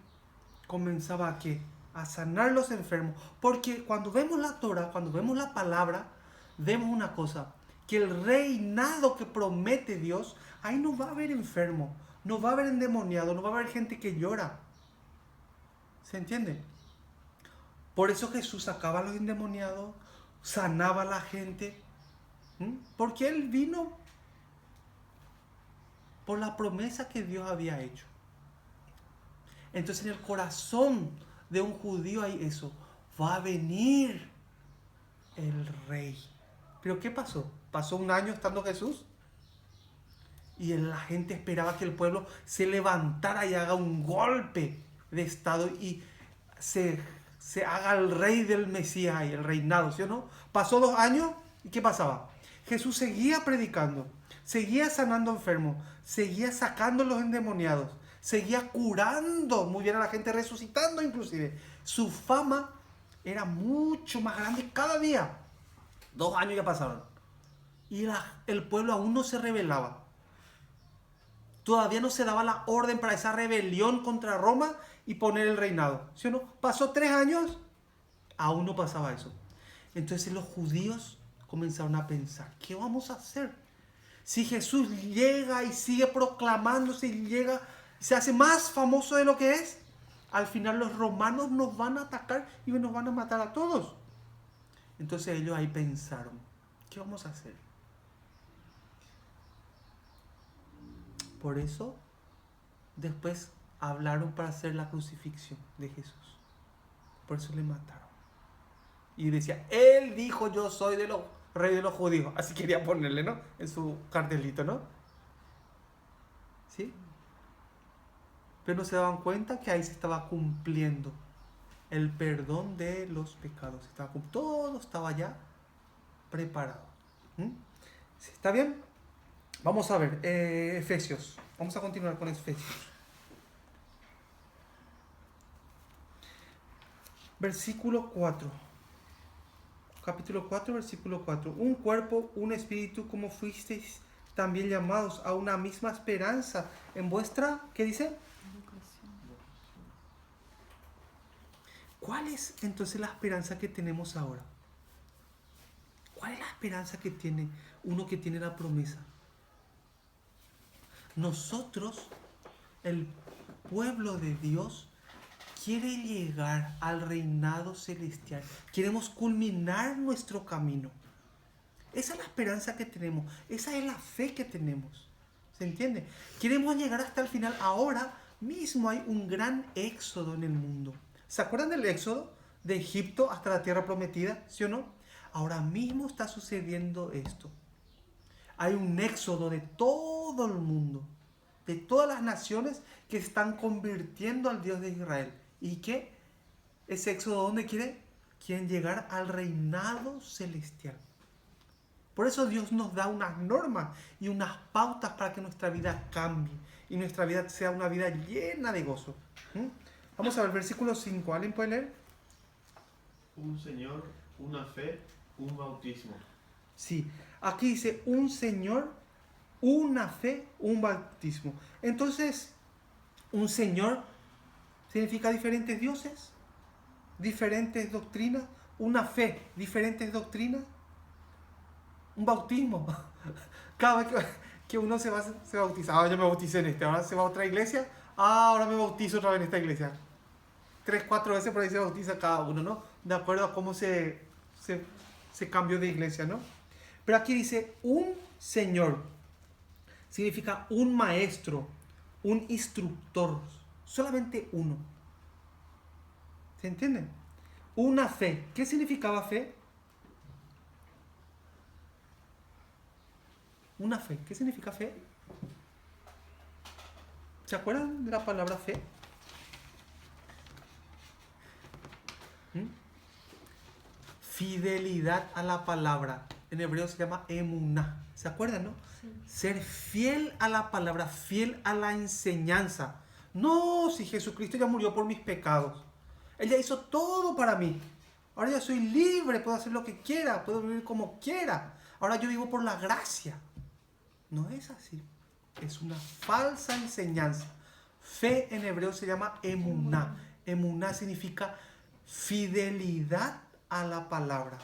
[SPEAKER 1] comenzaba a ¿qué? A sanar los enfermos. Porque cuando vemos la Torah, cuando vemos la palabra, vemos una cosa, que el reinado que promete Dios, ahí no va a haber enfermo, no va a haber endemoniado, no va a haber gente que llora. ¿Se entiende? Por eso Jesús sacaba a los endemoniados, sanaba a la gente. Porque Él vino por la promesa que Dios había hecho. Entonces en el corazón de un judío hay eso. Va a venir el rey. ¿Pero qué pasó? Pasó un año estando Jesús y la gente esperaba que el pueblo se levantara y haga un golpe de estado y se haga el rey del Mesías y el reinado, ¿sí o no? Pasó 2 años y ¿qué pasaba? Jesús seguía predicando, seguía sanando enfermos, seguía sacando los endemoniados, seguía curando muy bien a la gente, resucitando inclusive. Su fama era mucho más grande cada día. 2 años ya pasaron. Y el pueblo aún no se rebelaba. Todavía no se daba la orden para esa rebelión contra Roma y poner el reinado. ¿Sí o no? Pasó 3 años, aún no pasaba eso. Entonces los judíos comenzaron a pensar, ¿qué vamos a hacer? Si Jesús llega y sigue proclamándose y llega, se hace más famoso de lo que es, al final los romanos nos van a atacar y nos van a matar a todos. Entonces ellos ahí pensaron, ¿qué vamos a hacer? Por eso después hablaron para hacer la crucifixión de Jesús. Por eso le mataron. Y decía, él dijo, yo soy rey de los judíos. Así quería ponerle, ¿no? En su cartelito, ¿no? ¿Sí? Pero no se daban cuenta que ahí se estaba cumpliendo el perdón de los pecados. Todo estaba ya preparado. ¿Está bien? Vamos a ver, Efesios. Vamos a continuar con Efesios. Versículo 4. Capítulo 4, versículo 4. Un cuerpo, un espíritu, como fuisteis también llamados a una misma esperanza en vuestra, ¿qué dice? ¿Cuál es entonces la esperanza que tenemos ahora? ¿Cuál es la esperanza que tiene uno que tiene la promesa? Nosotros, el pueblo de Dios, quiere llegar al reinado celestial. Queremos culminar nuestro camino. Esa es la esperanza que tenemos. Esa es la fe que tenemos. ¿Se entiende? Queremos llegar hasta el final. Ahora mismo hay un gran éxodo en el mundo. ¿Se acuerdan del éxodo de Egipto hasta la tierra prometida? ¿Sí o no? Ahora mismo está sucediendo esto. Hay un éxodo de todo el mundo, de todas las naciones que están convirtiendo al Dios de Israel. ¿Y qué? Ese éxodo, ¿dónde quieren llegar? Al reinado celestial. Por eso Dios nos da unas normas y unas pautas para que nuestra vida cambie y nuestra vida sea una vida llena de gozo. Vamos a ver, versículo 5. ¿Alguien puede leer?
[SPEAKER 4] Un Señor, una fe, un bautismo.
[SPEAKER 1] Sí, aquí dice un Señor, una fe, un bautismo. Entonces, un Señor significa diferentes dioses, diferentes doctrinas, una fe, diferentes doctrinas, un bautismo. Cada vez que uno se bautiza, yo me bauticé en ahora se va a otra iglesia, ahora me bautizo otra vez en esta iglesia. 3, 4 veces por ahí se bautiza cada uno, ¿no? De acuerdo a cómo se cambió de iglesia, ¿no? Pero aquí dice un Señor. Significa un maestro, un instructor. Solamente uno. ¿Se entiende? Una fe. ¿Qué significaba fe? Una fe. ¿Qué significa fe? ¿Se acuerdan de la palabra fe? Fidelidad a la palabra. En hebreo se llama emuná. ¿Se acuerdan, no?
[SPEAKER 5] Sí.
[SPEAKER 1] Ser fiel a la palabra, fiel a la enseñanza. No, si Jesucristo ya murió por mis pecados. Él ya hizo todo para mí. Ahora ya soy libre, puedo hacer lo que quiera, puedo vivir como quiera. Ahora yo vivo por la gracia. No es así. Es una falsa enseñanza. Fe en hebreo se llama emuná. Emuná significa fidelidad a la palabra.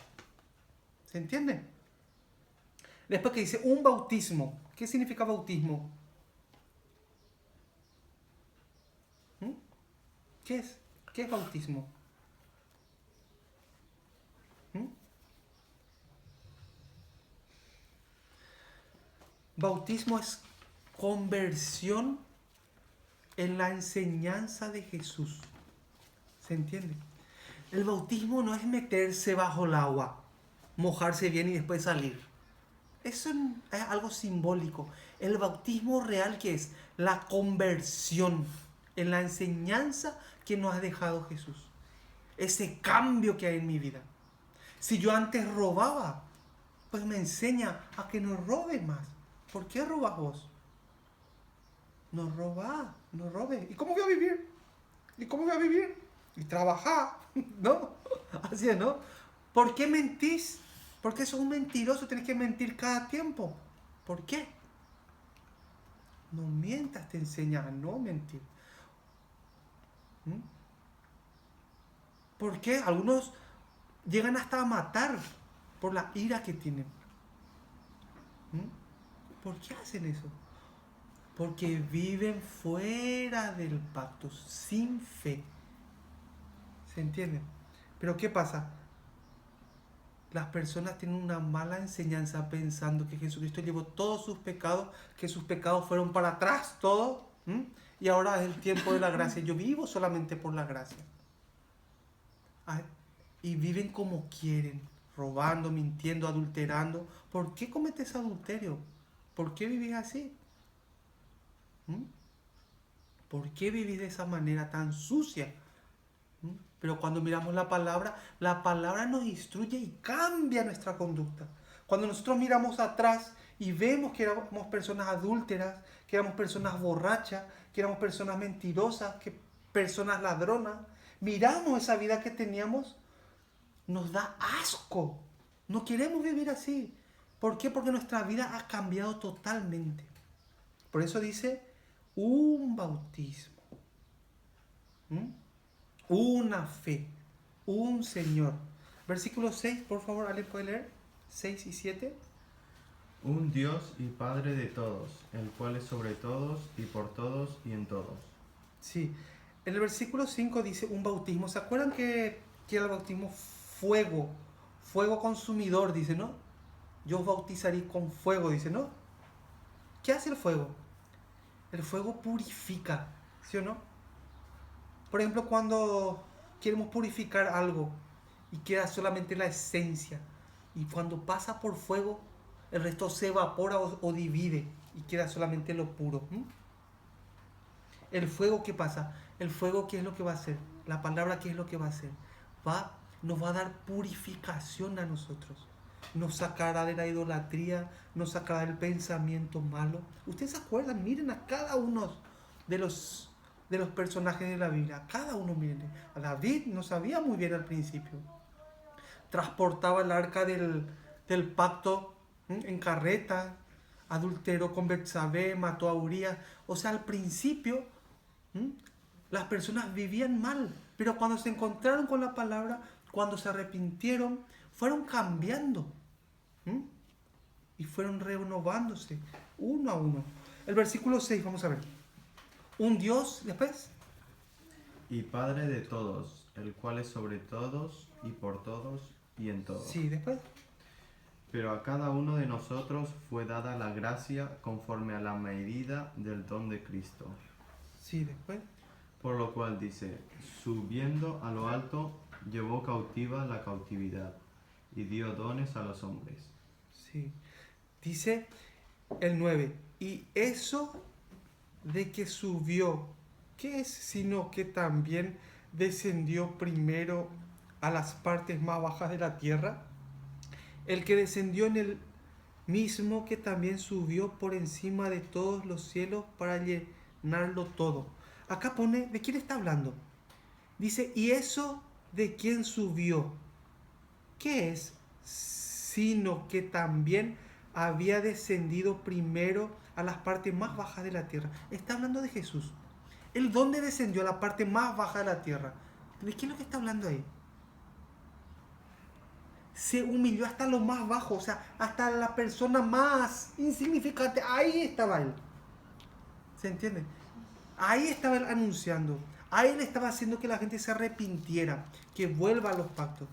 [SPEAKER 1] ¿Se entiende? Después que dice un bautismo. ¿Qué significa bautismo? ¿Qué es? ¿Qué es bautismo? Bautismo es conversión en la enseñanza de Jesús. ¿Se entiende? El bautismo no es meterse bajo el agua, mojarse bien y después salir. Eso es algo simbólico. El bautismo real, que es la conversión en la enseñanza que nos ha dejado Jesús. Ese cambio que hay en mi vida. Si yo antes robaba, pues me enseña a que no robe más. ¿Por qué robas vos? No roba, no robes. ¿Y cómo voy a vivir? ¿Y cómo voy a vivir? Y trabajar, ¿no? Así es, ¿no? ¿Por qué mentís? Porque sos un mentiroso, tenés que mentir cada tiempo. ¿Por qué? No mientas, te enseña a no mentir. ¿Por qué? Algunos llegan hasta a matar por la ira que tienen. ¿Por qué hacen eso? Porque viven fuera del pacto, sin fe. ¿Se entiende? Pero ¿qué pasa? Las personas tienen una mala enseñanza pensando que Jesucristo llevó todos sus pecados, que sus pecados fueron para atrás, todo, y ahora es el tiempo de la gracia. Yo vivo solamente por la gracia. Y viven como quieren, robando, mintiendo, adulterando. ¿Por qué cometes adulterio? ¿Por qué vivís así? ¿Por qué vivís de esa manera tan sucia? Pero cuando miramos la palabra nos instruye y cambia nuestra conducta. Cuando nosotros miramos atrás y vemos que éramos personas adúlteras, que éramos personas borrachas, que éramos personas mentirosas, que personas ladronas, miramos esa vida que teníamos, nos da asco. No queremos vivir así. ¿Por qué? Porque nuestra vida ha cambiado totalmente. Por eso dice un bautismo. Una fe, un Señor. Versículo 6, por favor, ¿alguien puede leer? 6 y 7.
[SPEAKER 3] Un Dios y Padre de todos, el cual es sobre todos y por todos y en todos.
[SPEAKER 1] Sí, en el versículo 5 dice un bautismo. ¿Se acuerdan que era el bautismo fuego? Fuego consumidor, dice, ¿no? Yo os bautizaré con fuego, dice, ¿no? ¿Qué hace el fuego? El fuego purifica, ¿sí o no? Por ejemplo, cuando queremos purificar algo y queda solamente la esencia, y cuando pasa por fuego, el resto se evapora o divide y queda solamente lo puro. El fuego, ¿qué pasa? El fuego, ¿qué es lo que va a hacer? La palabra, ¿qué es lo que va a hacer? Nos va a dar purificación a nosotros. Nos sacará de la idolatría, nos sacará del pensamiento malo. Ustedes se acuerdan, miren a cada uno de los personajes de la Biblia. Cada uno, miren. A David no sabía muy bien al principio. Transportaba el arca del pacto en carreta. Adulteró con Betsabé, mató a Urías. O sea, al principio las personas vivían mal. Pero cuando se encontraron con la palabra, cuando se arrepintieron, fueron cambiando. Y fueron renovándose uno a uno. El versículo 6, vamos a ver. Un Dios, después,
[SPEAKER 3] y Padre de todos, el cual es sobre todos y por todos y en todos.
[SPEAKER 1] Sí, después.
[SPEAKER 3] Pero a cada uno de nosotros fue dada la gracia conforme a la medida del don de Cristo.
[SPEAKER 1] Sí, después.
[SPEAKER 3] Por lo cual dice, subiendo a lo alto, llevó cautiva la cautividad y dio dones a los hombres.
[SPEAKER 1] Sí. Dice el 9. Y eso de que subió, ¿qué es sino que también descendió primero a las partes más bajas de la tierra? El que descendió en el mismo que también subió por encima de todos los cielos para llenarlo todo. Acá pone, ¿de quién está hablando? Dice, ¿y eso de quién subió? ¿Qué es? Sino que también había descendido primero a las partes más bajas de la tierra. Está hablando de Jesús. ¿El dónde descendió a la parte más baja de la tierra? ¿De qué es lo que está hablando ahí? Se humilló hasta lo más bajo, o sea, hasta la persona más insignificante. Ahí estaba él. ¿Se entiende? Ahí estaba él anunciando. Ahí él estaba haciendo que la gente se arrepintiera, que vuelva a los pactos.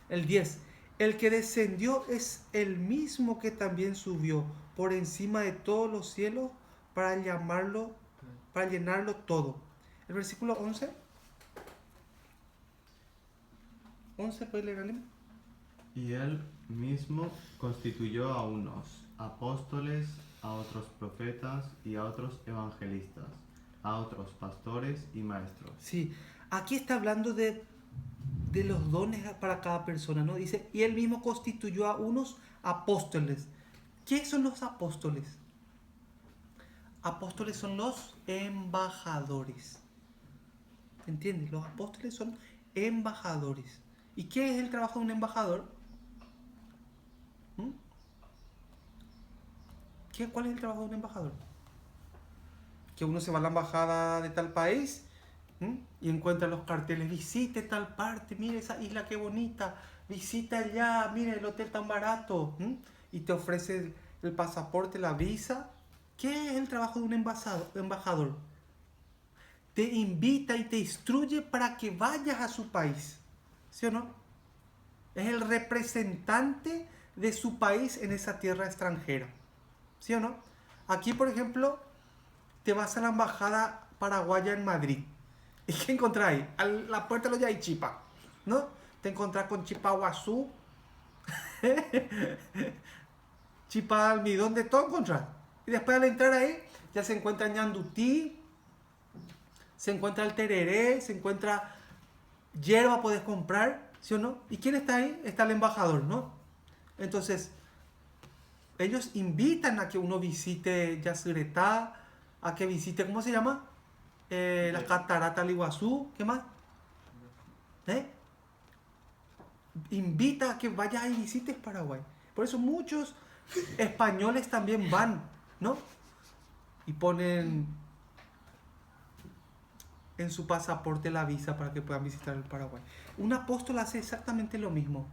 [SPEAKER 1] El 10. El que descendió es el mismo que también subió por encima de todos los cielos para llenarlo todo. El versículo 11. 11, ¿puedes leer, Alim?
[SPEAKER 3] Y él mismo constituyó a unos apóstoles, a otros profetas y a otros evangelistas, a otros pastores y maestros.
[SPEAKER 1] Sí, aquí está hablando de los dones para cada persona, ¿no? Dice, y él mismo constituyó a unos apóstoles. ¿Qué son los apóstoles? Apóstoles son los embajadores. ¿Entiendes? Los apóstoles son embajadores. ¿Y qué es el trabajo de un embajador? ¿Cuál es el trabajo de un embajador? Que uno se va a la embajada de tal país y encuentra los carteles, visite tal parte, mire esa isla qué bonita, visita allá, mire el hotel tan barato, y te ofrece el pasaporte, la visa. ¿Qué es el trabajo de un embajador? Te invita y te instruye para que vayas a su país, ¿sí o no? Es el representante de su país en esa tierra extranjera, ¿sí o no? Aquí, por ejemplo, te vas a la embajada paraguaya en Madrid. ¿Y qué encontrás ahí? A la puerta de los Yaichipa, ¿no? Te encontrás con chipa guazú, chipa almidón, de todo encontrás. Y después al entrar ahí, ya se encuentra ñandutí, se encuentra el tereré, se encuentra hierba, puedes comprar, ¿sí o no? ¿Y quién está ahí? Está el embajador, ¿no? Entonces, ellos invitan a que uno visite Yacyretá, a que visite, ¿cómo se llama? La catarata del Iguazú, ¿qué más? Invita a que vayas y visites Paraguay. Por eso muchos españoles también van, ¿no? Y ponen en su pasaporte la visa para que puedan visitar el Paraguay. Un apóstol hace exactamente lo mismo.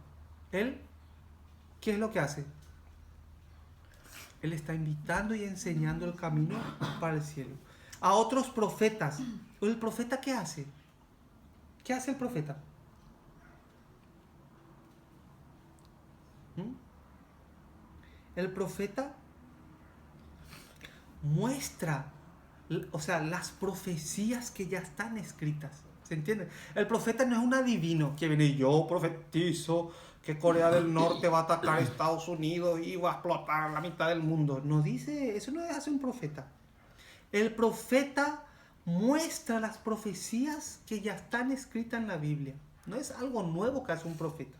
[SPEAKER 1] Él, ¿qué es lo que hace? Él está invitando y enseñando el camino para el cielo. A otros profetas. ¿El profeta qué hace? ¿Qué hace el profeta? El profeta muestra, o sea, las profecías que ya están escritas. ¿Se entiende? El profeta no es un adivino que viene, yo profetizo que Corea del Norte va a atacar a Estados Unidos y va a explotar la mitad del mundo. No dice, eso no hace un profeta. El profeta muestra las profecías que ya están escritas en la Biblia. No es algo nuevo que hace un profeta,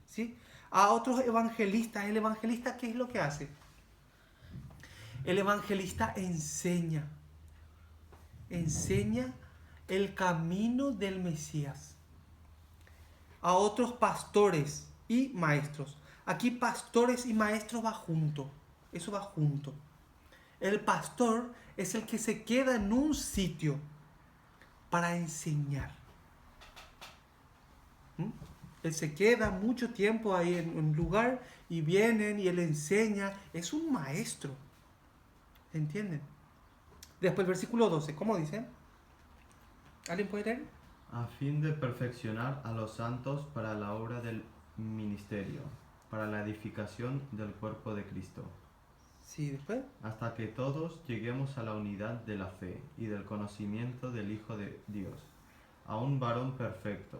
[SPEAKER 1] ¿sí? A otros evangelistas, ¿el evangelista qué es lo que hace? El evangelista enseña el camino del Mesías. A otros pastores y maestros. Aquí pastores y maestros va junto. Eso va junto. El pastor es el que se queda en un sitio para enseñar. Él se queda mucho tiempo ahí en un lugar y vienen y él enseña. Es un maestro. ¿Entienden? Después el versículo 12, ¿cómo dice? ¿Alguien puede leer?
[SPEAKER 3] A fin de perfeccionar a los santos para la obra del ministerio, para la edificación del cuerpo de Cristo,
[SPEAKER 1] Sí, después.
[SPEAKER 3] hasta que todos lleguemos a la unidad de la fe y del conocimiento del Hijo de Dios, a un varón perfecto,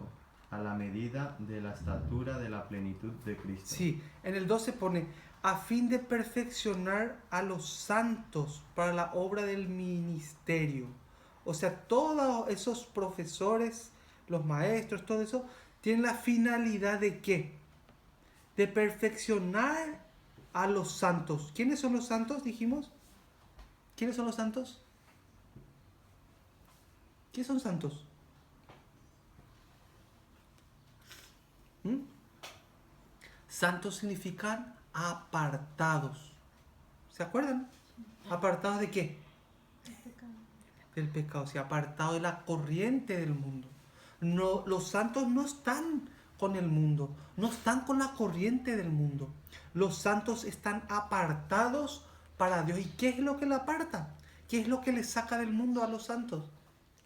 [SPEAKER 3] a la medida de la estatura de la plenitud de Cristo.
[SPEAKER 1] Sí, en el 12 pone, a fin de perfeccionar a los santos para la obra del ministerio. O sea, todos esos profesores, los maestros, todo eso, tienen la finalidad de ¿qué? De perfeccionar a los santos. ¿Quiénes son los santos, dijimos? ¿Quiénes son los santos? ¿Qué son santos? ¿Mm? Santos significan apartados. ¿Se acuerdan? ¿Apartados de qué? Del pecado, o sea, apartados de la corriente del mundo. No, los santos no están con el mundo, no están con la corriente del mundo. Los santos están apartados para Dios. ¿Y qué es lo que le aparta? ¿Qué es lo que le saca del mundo a los santos?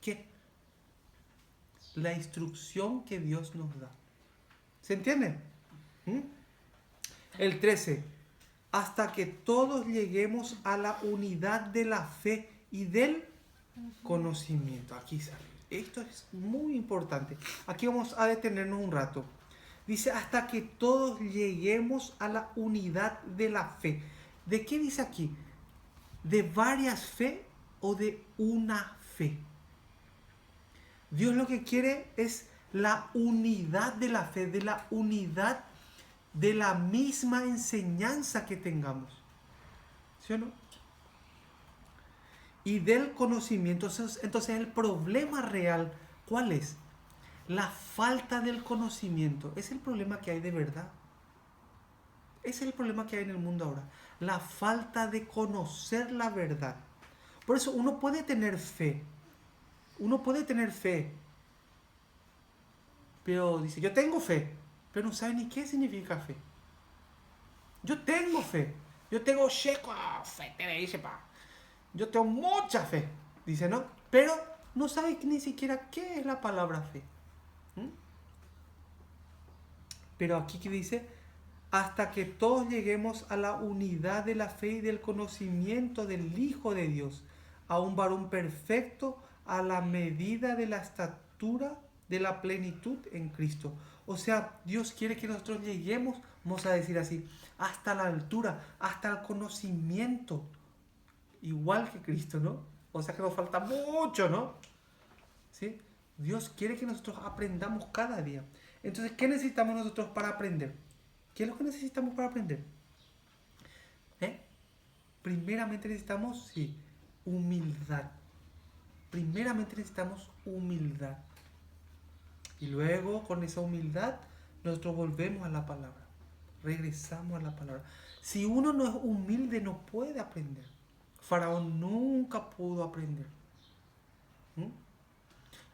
[SPEAKER 1] ¿Qué? La instrucción que Dios nos da. ¿Se entiende? ¿Mm? El 13. Hasta que todos lleguemos a la unidad de la fe y del conocimiento. Aquí sale. Esto es muy importante. Aquí vamos a detenernos un rato. Dice, hasta que todos lleguemos a la unidad de la fe. ¿De qué dice aquí? ¿De varias fe o de una fe? Dios lo que quiere es la unidad de la fe, de la unidad de la misma enseñanza que tengamos. ¿Sí o no? Y del conocimiento. Entonces el problema real, ¿cuál es? La falta del conocimiento. Es el problema que hay de verdad. Es el problema que hay en el mundo ahora. La falta de conocer la verdad. Por eso uno puede tener fe. Uno puede tener fe. Pero dice, yo tengo fe. Pero no sabe ni qué significa fe. Yo tengo fe. Yo tengo fe, te dice, pa. Yo tengo mucha fe, dice, ¿no? Pero no sabe ni siquiera qué es la palabra fe. ¿Mm? Pero aquí que dice, hasta que todos lleguemos a la unidad de la fe y del conocimiento del Hijo de Dios, a un varón perfecto, a la medida de la estatura de la plenitud en Cristo. O sea, Dios quiere que nosotros lleguemos, vamos a decir así, hasta la altura, hasta el conocimiento, igual que Cristo, ¿no? O sea que nos falta mucho, ¿no? ¿Sí? Dios quiere que nosotros aprendamos cada día. Entonces, ¿qué necesitamos nosotros para aprender? ¿Qué es lo que necesitamos para aprender? Primeramente necesitamos, sí, humildad. Primeramente necesitamos humildad. Y luego, con esa humildad, nosotros volvemos a la palabra. Regresamos a la palabra. Si uno no es humilde, no puede aprender. Faraón nunca pudo aprender. ¿Mm?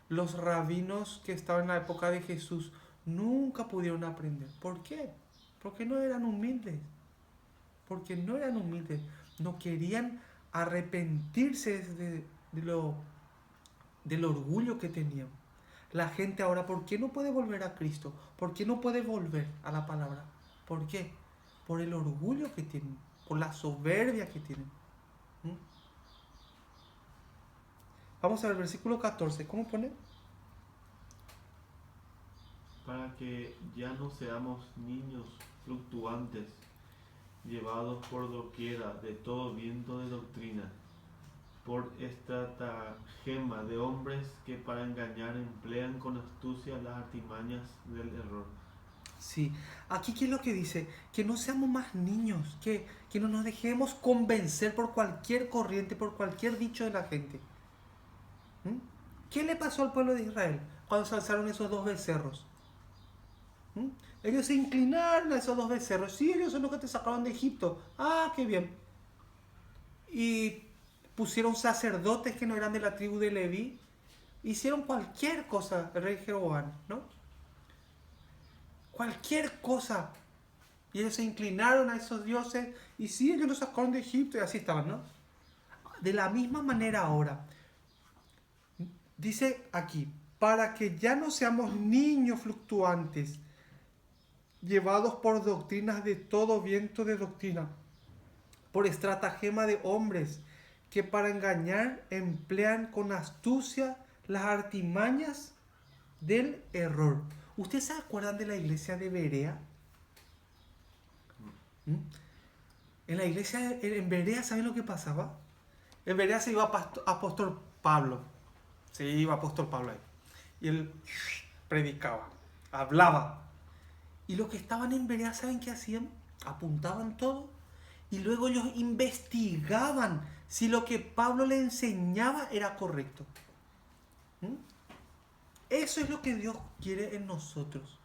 [SPEAKER 1] Los rabinos que estaban en la época de Jesús nunca pudieron aprender. ¿Por qué? Porque no eran humildes. Porque no eran humildes. No querían arrepentirse del orgullo que tenían. La gente ahora, ¿por qué no puede volver a Cristo? ¿Por qué no puede volver a la palabra? ¿Por qué? Por el orgullo que tienen, por la soberbia que tienen. ¿Mm? Vamos a ver el versículo 14. ¿Cómo pone?
[SPEAKER 4] Para que ya no seamos niños fluctuantes, llevados por doquiera de todo viento de doctrina, por estratagema de hombres que para engañar emplean con astucia las artimañas del error.
[SPEAKER 1] Sí, aquí ¿qué es lo que dice? Que no seamos más niños, que no nos dejemos convencer por cualquier corriente, por cualquier dicho de la gente. ¿Mm? ¿Qué le pasó al pueblo de Israel cuando se alzaron esos dos becerros? ¿Mm? Ellos se inclinaron a esos dos becerros. Sí, ellos son los que te sacaron de Egipto. Ah, qué bien. Y pusieron sacerdotes que no eran de la tribu de Leví. Hicieron cualquier cosa, el rey Jeroboam, ¿no? Cualquier cosa. Y ellos se inclinaron a esos dioses. Y sí, ellos los sacaron de Egipto y así estaban, ¿no? De la misma manera ahora. Dice aquí, para que ya no seamos niños fluctuantes, llevados por doctrinas de todo viento de doctrina, por estratagema de hombres que para engañar emplean con astucia las artimañas del error. ¿Ustedes se acuerdan de la iglesia de Berea? ¿Mm? En la iglesia en Berea, ¿saben lo que pasaba? En Berea se iba apóstol Pablo. Se iba apóstol Pablo ahí. Y él predicaba, hablaba. Y los que estaban en Berea, ¿saben qué hacían? Apuntaban todo. Y luego ellos investigaban si lo que Pablo le enseñaba era correcto. ¿Mm? Eso es lo que Dios quiere en nosotros.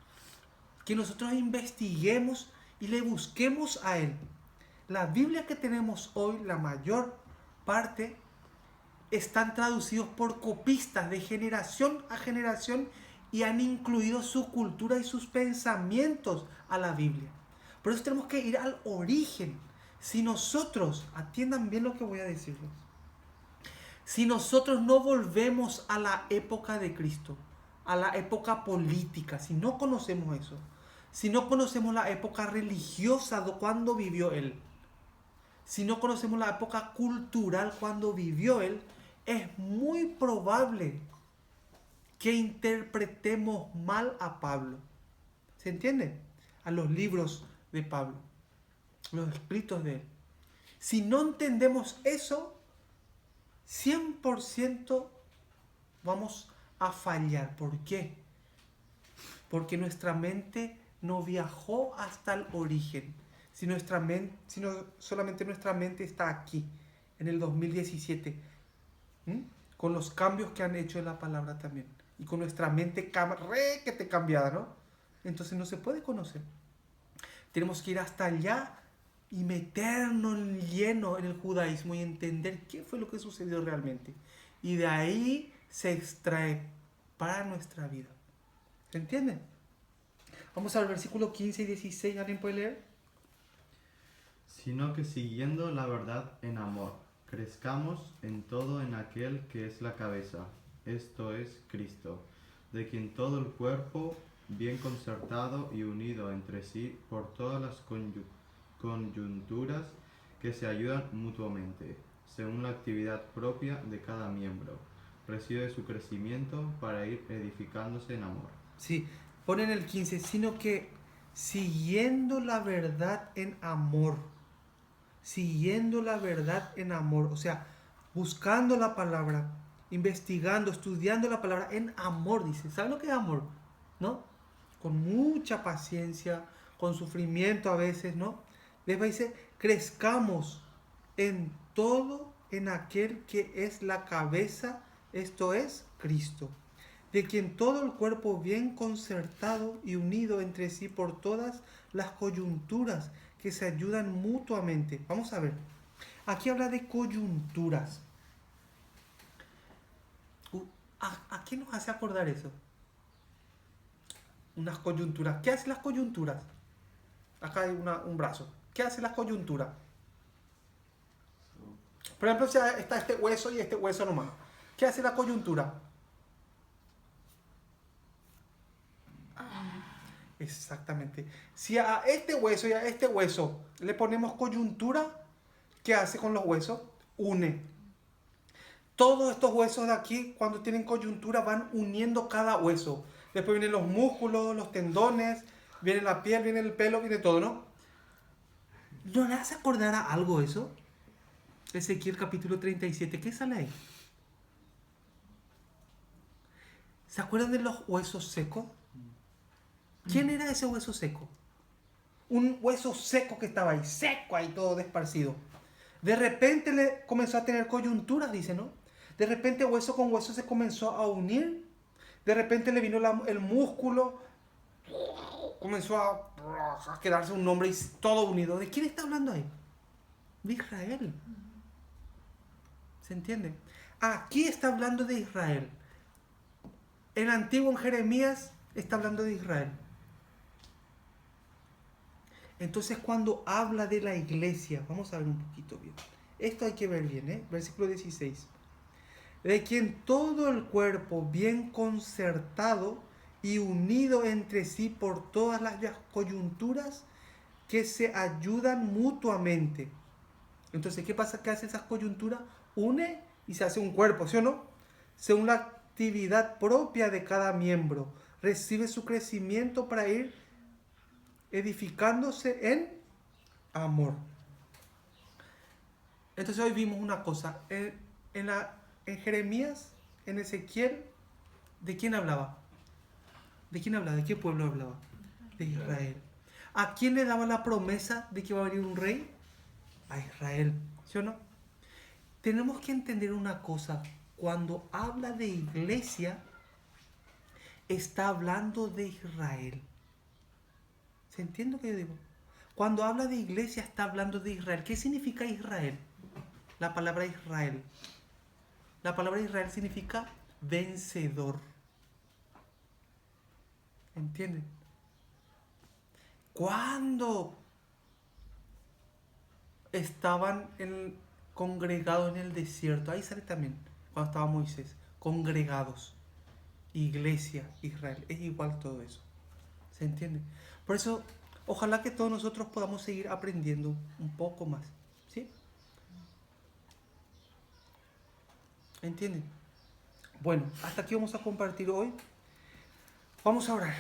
[SPEAKER 1] Que nosotros investiguemos y le busquemos a Él. La Biblia que tenemos hoy, la mayor parte, están traducidos por copistas de generación a generación y han incluido su cultura y sus pensamientos a la Biblia. Por eso tenemos que ir al origen. Si nosotros, atiendan bien lo que voy a decirles, si nosotros no volvemos a la época de Cristo, a la época política, si no conocemos eso, si no conocemos la época religiosa de cuando vivió Él, si no conocemos la época cultural cuando vivió Él, es muy probable que interpretemos mal a Pablo. ¿Se entiende? A los libros de Pablo, los escritos de Él. Si no entendemos eso, 100% vamos a fallar. ¿Por qué? Porque nuestra mente no viajó hasta el origen. Sino solamente nuestra mente está aquí, en el 2017, con los cambios que han hecho en la palabra también. Y con nuestra mente requete cambiada, ¿no? Entonces no se puede conocer. Tenemos que ir hasta allá y meternos lleno en el judaísmo y entender qué fue lo que sucedió realmente. Y de ahí se extrae para nuestra vida. ¿Se entiende? Vamos al versículo 15 y 16. ¿Alguien puede leer?
[SPEAKER 3] Sino que siguiendo la verdad en amor, crezcamos en todo en aquel que es la cabeza, esto es Cristo, de quien todo el cuerpo, bien concertado y unido entre sí por todas las coyunturas que se ayudan mutuamente, según la actividad propia de cada miembro, recibe su crecimiento para ir edificándose en amor.
[SPEAKER 1] Sí, ponen el 15, sino que siguiendo la verdad en amor, siguiendo la verdad en amor, o sea, buscando la palabra, investigando, estudiando la palabra en amor, dice. ¿Saben lo que es amor? ¿No? Con mucha paciencia, con sufrimiento a veces, ¿no? Después dice, crezcamos en todo en aquel que es la cabeza, esto es Cristo, de quien todo el cuerpo bien concertado y unido entre sí por todas las coyunturas que se ayudan mutuamente. Vamos a ver. Aquí habla de coyunturas. ¿A qué nos hace acordar eso? Unas coyunturas. ¿Qué hacen las coyunturas? Acá hay un brazo. ¿Qué hacen las coyunturas? Por ejemplo, si está este hueso y este hueso nomás. ¿Qué hace la coyuntura? Exactamente. Si a este hueso y a este hueso le ponemos coyuntura, ¿qué hace con los huesos? Une. Todos estos huesos de aquí, cuando tienen coyuntura, van uniendo cada hueso. Después vienen los músculos, los tendones, viene la piel, viene el pelo, viene todo, ¿no? ¿No le hace acordar a algo eso? Ezequiel capítulo 37, ¿qué sale ahí? ¿Se acuerdan de los huesos secos? ¿Quién era ese hueso seco? Un hueso seco que estaba ahí, seco ahí, todo desparcido. De repente le comenzó a tener coyunturas, dice, ¿no? De repente hueso con hueso se comenzó a unir. De repente le vino el músculo, comenzó a quedarse un nombre y todo unido. ¿De quién está hablando ahí? De Israel. ¿Se entiende? Aquí está hablando de Israel. En antiguo, en Jeremías, está hablando de Israel. Entonces, cuando habla de la iglesia, vamos a ver un poquito bien. Esto hay que ver bien, ¿eh? Versículo 16. de quien todo el cuerpo, bien concertado y unido entre sí por todas las coyunturas que se ayudan mutuamente. Entonces, ¿qué pasa? ¿Qué hace esas coyunturas? Une y se hace un cuerpo, ¿sí o no? Según la actividad propia de cada miembro, recibe su crecimiento para ir edificándose en amor. Entonces hoy vimos una cosa, en Jeremías, en Ezequiel, ¿de quién hablaba? ¿De quién hablaba? ¿De qué pueblo hablaba? De Israel. ¿A quién le daba la promesa de que iba a venir un rey? A Israel, ¿sí o no? Tenemos que entender una cosa, cuando habla de iglesia, está hablando de Israel. ¿Se entiende lo que yo digo? Cuando habla de iglesia, está hablando de Israel. ¿Qué significa Israel? La palabra Israel. La palabra Israel significa vencedor. ¿Entienden? Cuando estaban congregados en el desierto, ahí sale también, cuando estaba Moisés, congregados, iglesia, Israel, es igual todo eso. ¿Se entiende? Por eso, ojalá que todos nosotros podamos seguir aprendiendo un poco más. ¿Sí? ¿Entienden? Bueno, hasta aquí vamos a compartir hoy. Vamos a orar.